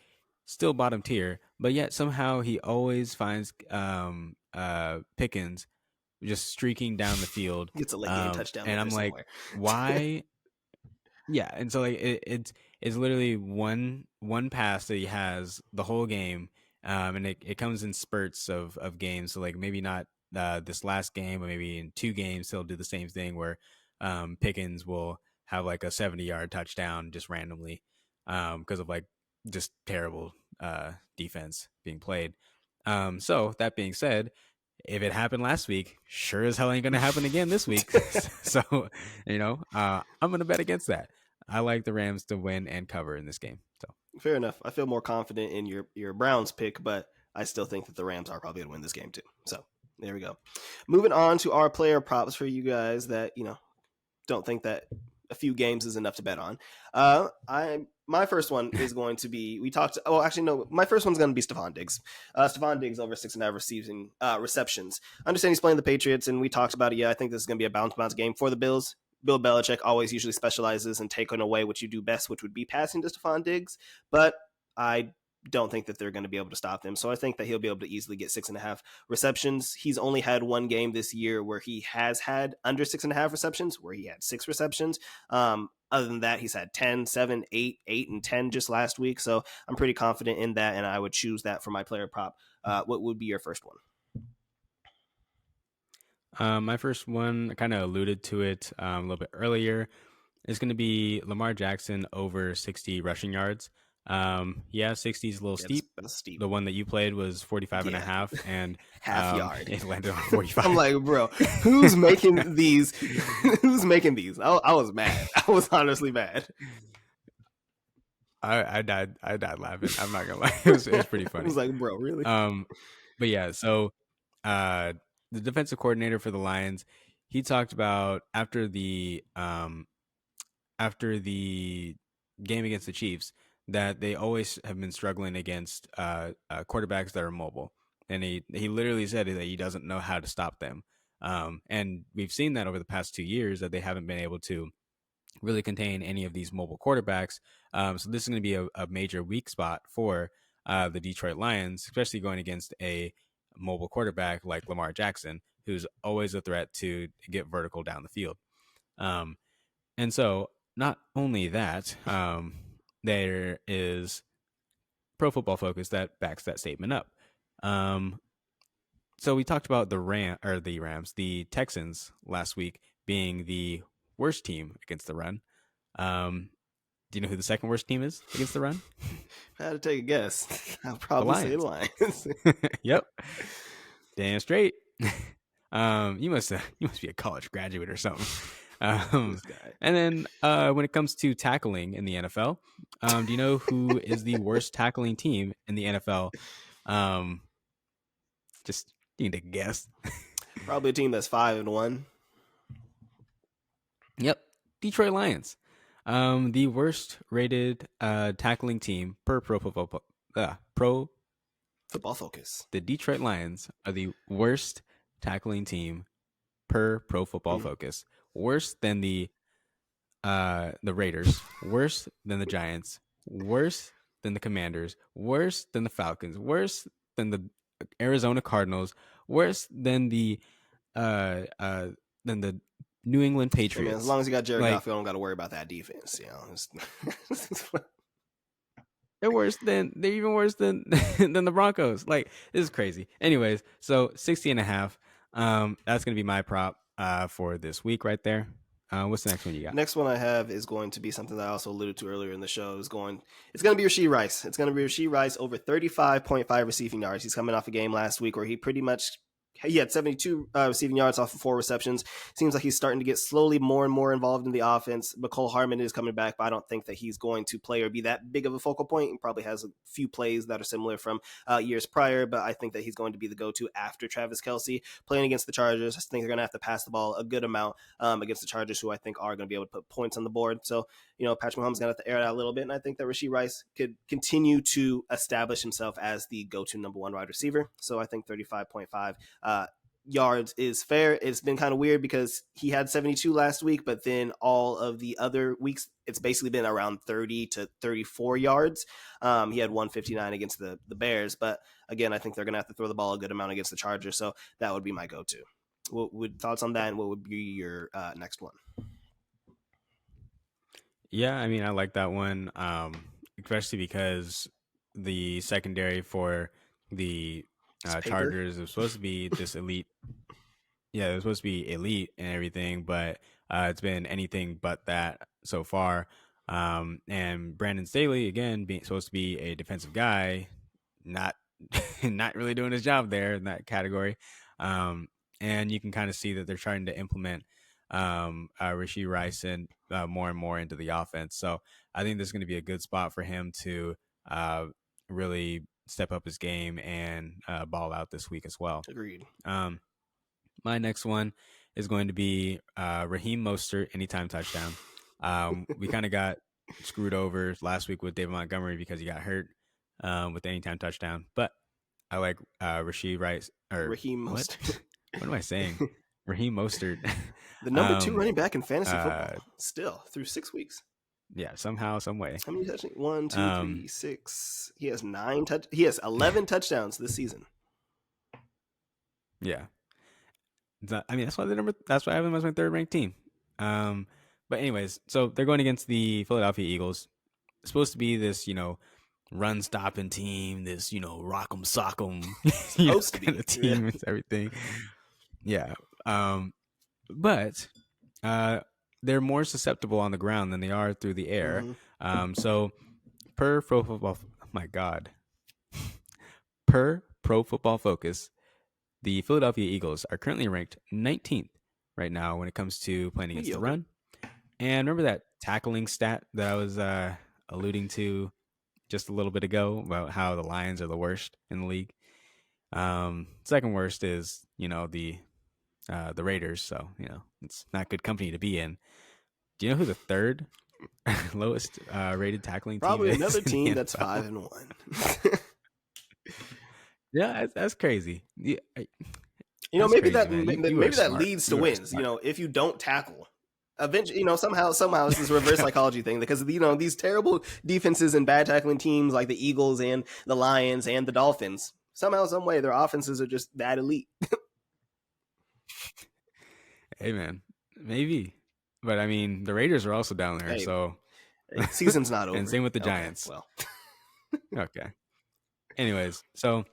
[SPEAKER 1] still bottom tier, but yet somehow he always finds Pickens just streaking down the field.
[SPEAKER 2] Gets a late game touchdown in
[SPEAKER 1] And
[SPEAKER 2] there
[SPEAKER 1] I'm like,
[SPEAKER 2] somewhere.
[SPEAKER 1] why? Yeah, and so like it's literally one pass that he has the whole game, and it comes in spurts of games. So like maybe not this last game, but maybe in 2 games he'll do the same thing where Pickens will have like a 70-yard touchdown just randomly because of like just terrible defense being played. So that being said, if it happened last week, sure as hell ain't gonna happen again this week. So I'm gonna bet against that. I like the Rams to win and cover in this game. So
[SPEAKER 2] Fair enough. I feel more confident in your Browns pick, but I still think that the Rams are probably going to win this game too. So there we go. Moving on to our player props for you guys that don't think that a few games is enough to bet on. My first one is going to be we talked. Oh, actually, no. My first one's going to be Stephon Diggs. Stephon Diggs over 6.5 receiving receptions. I understand he's playing the Patriots, and we talked about it. Yeah, I think this is going to be a bounce game for the Bills. Bill Belichick always usually specializes in taking away what you do best, which would be passing to Stephon Diggs. But I don't think that they're going to be able to stop him. So I think that he'll be able to easily get 6.5 receptions. He's only had one game this year where he has had under 6.5 receptions, where he had 6 receptions. Other than that, he's had 10, 7, 8, 8, and 10 just last week. So I'm pretty confident in that, and I would choose that for my player prop. What would be your first one?
[SPEAKER 1] my first one, I kind of alluded to it a little bit earlier. It's going to be Lamar Jackson over 60 rushing yards. Yeah, 60 is a little
[SPEAKER 2] Yeah,
[SPEAKER 1] steep.
[SPEAKER 2] that's steep.
[SPEAKER 1] The one that you played was 45 and a
[SPEAKER 2] Yeah,
[SPEAKER 1] half, and
[SPEAKER 2] half yard.
[SPEAKER 1] it landed on 45.
[SPEAKER 2] I'm like, bro, who's making these? Who's making these? I was mad. I was honestly mad.
[SPEAKER 1] I died laughing. I'm not gonna lie. It was pretty
[SPEAKER 2] I
[SPEAKER 1] funny.
[SPEAKER 2] was like, bro, really?
[SPEAKER 1] But yeah, so uh, the defensive coordinator for the Lions, he talked about after the game against the Chiefs that they always have been struggling against quarterbacks that are mobile, and he literally said that he doesn't know how to stop them. And we've seen that over the past 2 years that they haven't been able to really contain any of these mobile quarterbacks. So this is going to be a major weak spot for the Detroit Lions, especially going against a mobile quarterback like Lamar Jackson, who's always a threat to get vertical down the field. And so not only that, there is Pro Football Focus that backs that statement up. So we talked about the Texans last week being the worst team against the run. Do you know who the second worst team is against the run?
[SPEAKER 2] If I had to take a guess, I'll
[SPEAKER 1] The
[SPEAKER 2] probably say
[SPEAKER 1] Lions.
[SPEAKER 2] Lions.
[SPEAKER 1] Yep. Damn straight. You must be a college graduate or something.
[SPEAKER 2] This guy.
[SPEAKER 1] And then when it comes to tackling in the NFL, do you know who is the worst tackling team in the NFL? Just you need to guess.
[SPEAKER 2] Probably a team that's 5-1.
[SPEAKER 1] Yep, Detroit Lions. The worst rated tackling team per Pro
[SPEAKER 2] Football Focus.
[SPEAKER 1] The Detroit Lions are the worst tackling team per Pro Football Focus. Worse than the Raiders, worse than the Giants, worse than the Commanders, worse than the Falcons, worse than the Arizona Cardinals, worse than the New England
[SPEAKER 2] Hey,
[SPEAKER 1] Patriots.
[SPEAKER 2] man, as long as you got Jared
[SPEAKER 1] Like,
[SPEAKER 2] Goff, you don't got to worry about that defense.
[SPEAKER 1] They're even worse than than the Broncos. Like, this is crazy. Anyways, so 60.5. That's gonna be my prop for this week right there. What's the next one you got?
[SPEAKER 2] Next one I have is going to be something that I also alluded to earlier in the show. It's going to be Rashee Rice. It's going to be Rashee Rice over 35.5 receiving yards. He's coming off a game last week where he had 72 receiving yards off of 4 receptions. Seems like he's starting to get slowly more and more involved in the offense. McCole Harmon is coming back, but I don't think that he's going to play or be that big of a focal point. He probably has a few plays that are similar from years prior, but I think that he's going to be the go-to after Travis Kelce. Playing against the Chargers, I think they're going to have to pass the ball a good amount against the Chargers, who I think are going to be able to put points on the board. So, Patrick Mahomes is going to have to air it out a little bit, and I think that Rashee Rice could continue to establish himself as the go-to number 1 wide receiver. So I think 35.5 yards is fair. It's been kind of weird because he had 72 last week, but then all of the other weeks, it's basically been around 30 to 34 yards. He had 159 against the Bears, but again, I think they're going to have to throw the ball a good amount against the Chargers, so that would be my go-to. What would thoughts on that, and what would be your next one?
[SPEAKER 1] Yeah, I mean, I like that one, especially because the secondary for the Chargers is supposed to be this elite. Yeah, it was supposed to be elite and everything, but it's been anything but that so far. And Brandon Staley, again, being supposed to be a defensive guy, not not really doing his job there in that category. And you can kind of see that they're trying to implement Rashee Rice and more and more into the offense. So I think this is going to be a good spot for him to really step up his game and ball out this week as well.
[SPEAKER 2] Agreed.
[SPEAKER 1] My next one is going to be Raheem Mostert anytime touchdown. We kind of got screwed over last week with David Montgomery because he got hurt with the anytime touchdown. But I like Rashee Rice or
[SPEAKER 2] Raheem Mostert.
[SPEAKER 1] What am I saying? Raheem Mostert.
[SPEAKER 2] The number 2 running back in fantasy football still through 6 weeks.
[SPEAKER 1] Yeah, somehow, some way.
[SPEAKER 2] How many touchdowns? 1, 2, 3, 6. He has 11 touchdowns this season.
[SPEAKER 1] Yeah. I mean, that's why I have them as my 3rd ranked team. But anyways, so they're going against the Philadelphia Eagles. It's supposed to be this, run stopping team, this, rock 'em sock 'em kind of team and everything. Yeah. But they're more susceptible on the ground than they are through the air. So per Pro Football, per Pro Football Focus, the Philadelphia Eagles are currently ranked 19th right now when it comes to playing against the run. And remember that tackling stat that I was alluding to just a little bit ago about how the Lions are the worst in the league? Second worst is, the Raiders. So, it's not good company to be in. Do you know who the 3rd lowest rated tackling
[SPEAKER 2] Probably
[SPEAKER 1] team is?
[SPEAKER 2] Probably another team that's 5-1.
[SPEAKER 1] Yeah, that's crazy. Yeah,
[SPEAKER 2] maybe that leads to wins. If you don't tackle, eventually, somehow this is a reverse psychology thing, because these terrible defenses and bad tackling teams like the Eagles and the Lions and the Dolphins, somehow, some way, their offenses are just that elite.
[SPEAKER 1] Hey man, maybe, but I mean, the Raiders are also down there, so
[SPEAKER 2] season's not over.
[SPEAKER 1] And same with the Giants.
[SPEAKER 2] Well,
[SPEAKER 1] okay. Anyways, so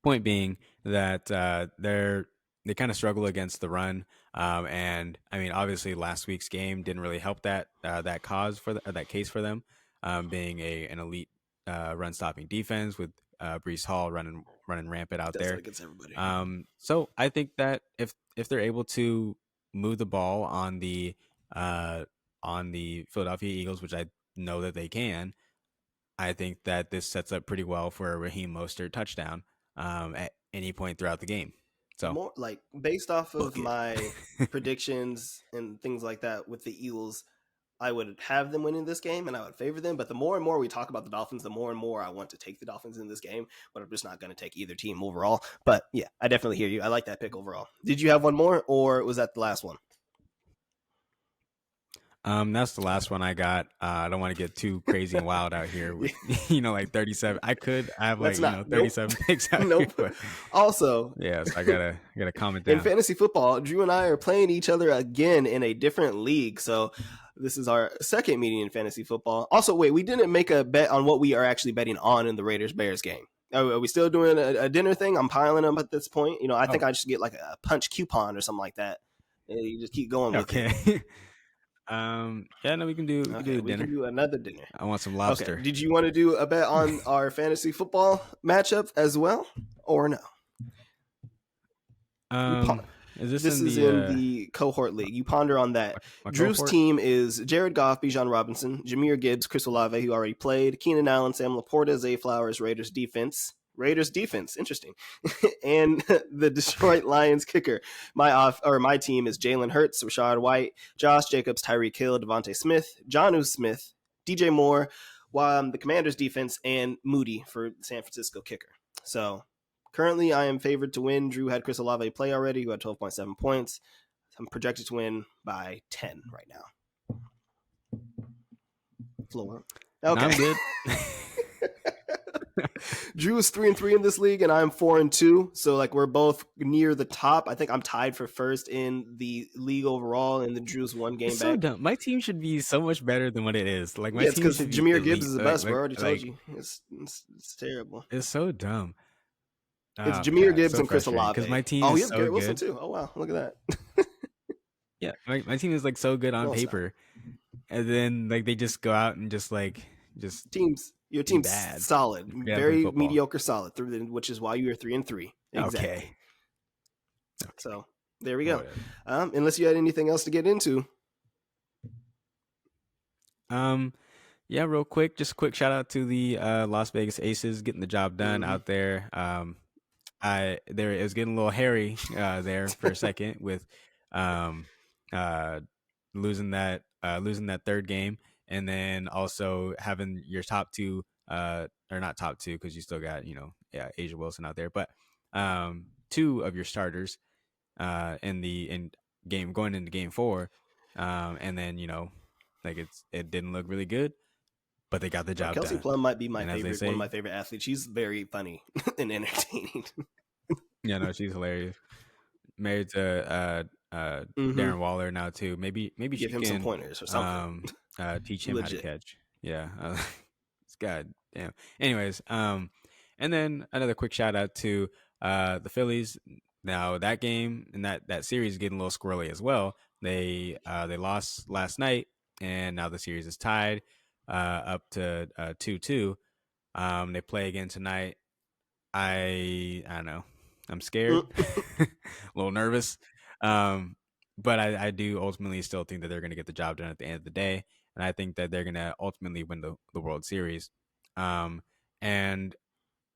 [SPEAKER 1] point being that they kind of struggle against the run, and I mean, obviously, last week's game didn't really help that case for them, being an elite run stopping defense with Breece Hall running rampant out there
[SPEAKER 2] against everybody.
[SPEAKER 1] So I think that if they're able to move the ball on the Philadelphia Eagles, which I know that they can, I think that this sets up pretty well for a Raheem Mostert touchdown at any point throughout the game. So
[SPEAKER 2] more like based off of my predictions and things like that with the Eagles, I would have them winning this game and I would favor them. But the more and more we talk about the Dolphins, the more and more I want to take the Dolphins in this game. But I'm just not going to take either team overall. But yeah, I definitely hear you. I like that pick overall. Did you have one more, or was that the last one?
[SPEAKER 1] That's the last one I got. I don't want to get too crazy and wild out here with, like 37. I have 37 picks out here. But
[SPEAKER 2] also,
[SPEAKER 1] yeah, so I gotta comment down.
[SPEAKER 2] In fantasy football, Drew and I are playing each other again in a different league. So This is our second meeting in fantasy football. Also, wait, we didn't make a bet on what we are actually betting on in the Raiders-Bears game. Are we still doing a dinner thing? I'm piling them at this point. I think I should get like a punch coupon or something like that. And you just keep going with it.
[SPEAKER 1] Okay. Yeah, no, we can do
[SPEAKER 2] Okay,
[SPEAKER 1] a
[SPEAKER 2] we
[SPEAKER 1] dinner.
[SPEAKER 2] can do another dinner.
[SPEAKER 1] I want some
[SPEAKER 2] Okay.
[SPEAKER 1] lobster.
[SPEAKER 2] Did you want to do a bet on our fantasy football matchup as well, or no?
[SPEAKER 1] Is
[SPEAKER 2] This is in the cohort league. You ponder on that. Drew's
[SPEAKER 1] cohort?
[SPEAKER 2] team is Jared Goff, Bijan Robinson, Jameer Gibbs, Chris Olave, who already played, Keenan Allen, Sam Laporta, Zay Flowers, Raiders defense, interesting, and the Detroit Lions kicker. My team is Jalen Hurts, Rashad White, Josh Jacobs, Tyreek Hill, Devontae Smith, Jonnu Smith, DJ Moore, while the Commanders defense, and Moody for San Francisco kicker. So currently, I am favored to win. Drew had Chris Olave play already, who had 12.7 points. I'm projected to win by 10 right now. Floor. Okay.
[SPEAKER 1] No, I'm good.
[SPEAKER 2] Drew is 3-3 in this league, and I'm 4-2. So like we're both near the top. I think I'm tied for first in the league overall, and then Drew's one game
[SPEAKER 1] It's
[SPEAKER 2] back.
[SPEAKER 1] so dumb. My team should be so much better than what it is. Like my
[SPEAKER 2] it's
[SPEAKER 1] team
[SPEAKER 2] because
[SPEAKER 1] should be
[SPEAKER 2] Jameer
[SPEAKER 1] elite.
[SPEAKER 2] Gibbs is the best.
[SPEAKER 1] Like,
[SPEAKER 2] I already told you. It's terrible.
[SPEAKER 1] It's so dumb.
[SPEAKER 2] It's Jameer Gibbs
[SPEAKER 1] so
[SPEAKER 2] and Chris Olave.
[SPEAKER 1] Because my team
[SPEAKER 2] he
[SPEAKER 1] is
[SPEAKER 2] has
[SPEAKER 1] so
[SPEAKER 2] Garrett Wilson
[SPEAKER 1] good.
[SPEAKER 2] too. Oh wow, look at that.
[SPEAKER 1] Yeah, my team is like so good on paper, and then like they just go out and just
[SPEAKER 2] Your team's
[SPEAKER 1] bad.
[SPEAKER 2] solid,
[SPEAKER 1] Yeah,
[SPEAKER 2] very mediocre, solid, which is why you are 3-3. Exactly.
[SPEAKER 1] Okay.
[SPEAKER 2] So there we go. Unless you had anything else to get into.
[SPEAKER 1] Yeah, real quick, just a quick shout out to the Las Vegas Aces getting the job done out there. It was getting a little hairy there for a second with losing that third game, and then also having your top two or not top two because you still got Asia Wilson out there, but two of your starters in going into game 4, and then it didn't look really good, but they got the job
[SPEAKER 2] Kelsey
[SPEAKER 1] done.
[SPEAKER 2] Plum might be my favorite, one of my favorite athletes. She's very funny and entertaining.
[SPEAKER 1] Yeah, no, she's hilarious. Married to Darren Waller now too. Maybe
[SPEAKER 2] give
[SPEAKER 1] she
[SPEAKER 2] him
[SPEAKER 1] can
[SPEAKER 2] some pointers or something.
[SPEAKER 1] Teach him how to catch. Yeah, it's god damn. Anyways, and then another quick shout out to the Phillies. Now that game and that series is getting a little squirrely as well. They lost last night, and now the series is tied up to 2-2. They play again tonight. I don't know. I'm scared, a little nervous, but I do ultimately still think that they're going to get the job done at the end of the day, and I think that they're going to ultimately win the World Series. And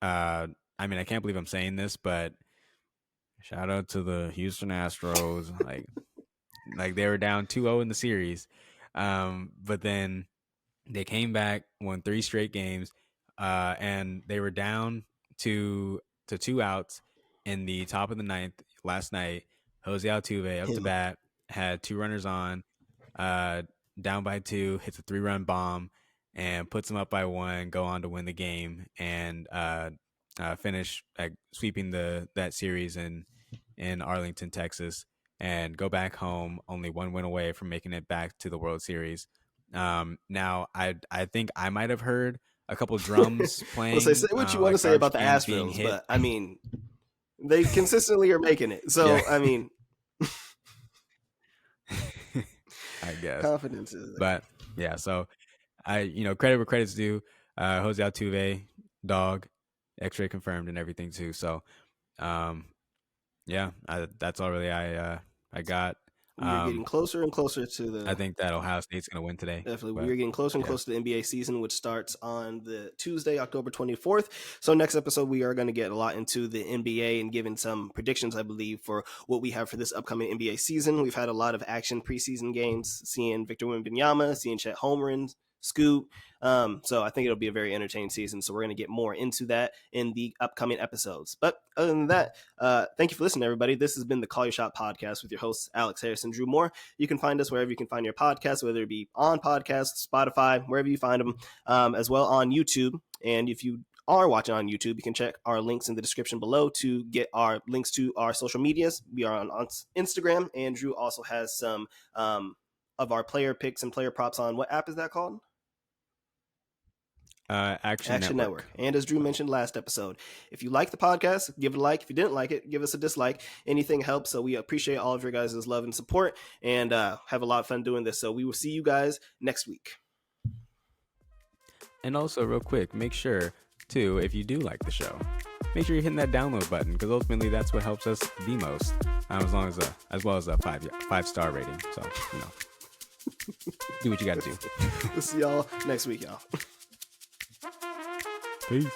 [SPEAKER 1] I mean, I can't believe I'm saying this, but shout out to the Houston Astros. like they were down 2-0 in the series, but then they came back, won 3 straight games, and they were down to 2 outs in the top of the 9th last night. Jose Altuve up to bat, had 2 runners on, down by 2, hits a 3-run bomb, and puts them up by 1, go on to win the game, and finish sweeping that series in Arlington, Texas, and go back home only 1 win away from making it back to the World Series. Now I think I might have heard a couple drums playing.
[SPEAKER 2] Say what you want to say about the Astros, but I mean, they consistently are making it. So yeah. I mean,
[SPEAKER 1] I guess
[SPEAKER 2] confidence is there.
[SPEAKER 1] But yeah, so credit where credit's due. Jose Altuve, dog, X-ray confirmed and everything too. So, yeah, that's all really I got.
[SPEAKER 2] We're getting closer and closer to the.
[SPEAKER 1] I think that Ohio State's going to win today.
[SPEAKER 2] Definitely. We're getting closer and closer to the NBA season, which starts on the Tuesday, October 24th. So next episode, we are going to get a lot into the NBA and giving some predictions, I believe, for what we have for this upcoming NBA season. We've had a lot of action preseason games, seeing Victor Wembanyama, seeing Chet Holmgren, Scoot. So I think it'll be a very entertaining season. So we're going to get more into that in the upcoming episodes. But other than that, thank you for listening, everybody. This has been the Call Your Shot podcast with your hosts, Alix Harrison, Drew Moore. You can find us wherever you can find your podcasts, whether it be on podcasts, Spotify, wherever you find them, as well on YouTube. And if you are watching on YouTube, you can check our links in the description below to get our links to our social medias. We are on Instagram, and Drew also has some of our player picks and player props on what app is that called?
[SPEAKER 1] Action Network.
[SPEAKER 2] And as Drew mentioned last episode, if you like the podcast, give it a like. If you didn't like it, give us a dislike. Anything helps. So we appreciate all of your guys' love and support, and have a lot of fun doing this. So we will see you guys next week.
[SPEAKER 1] And also, real quick, make sure too, if you do like the show, make sure you're hitting that download button, because ultimately that's what helps us the most. As well as a 5-star rating. So do what you got to do.
[SPEAKER 2] We'll see y'all next week, y'all.
[SPEAKER 1] Peace.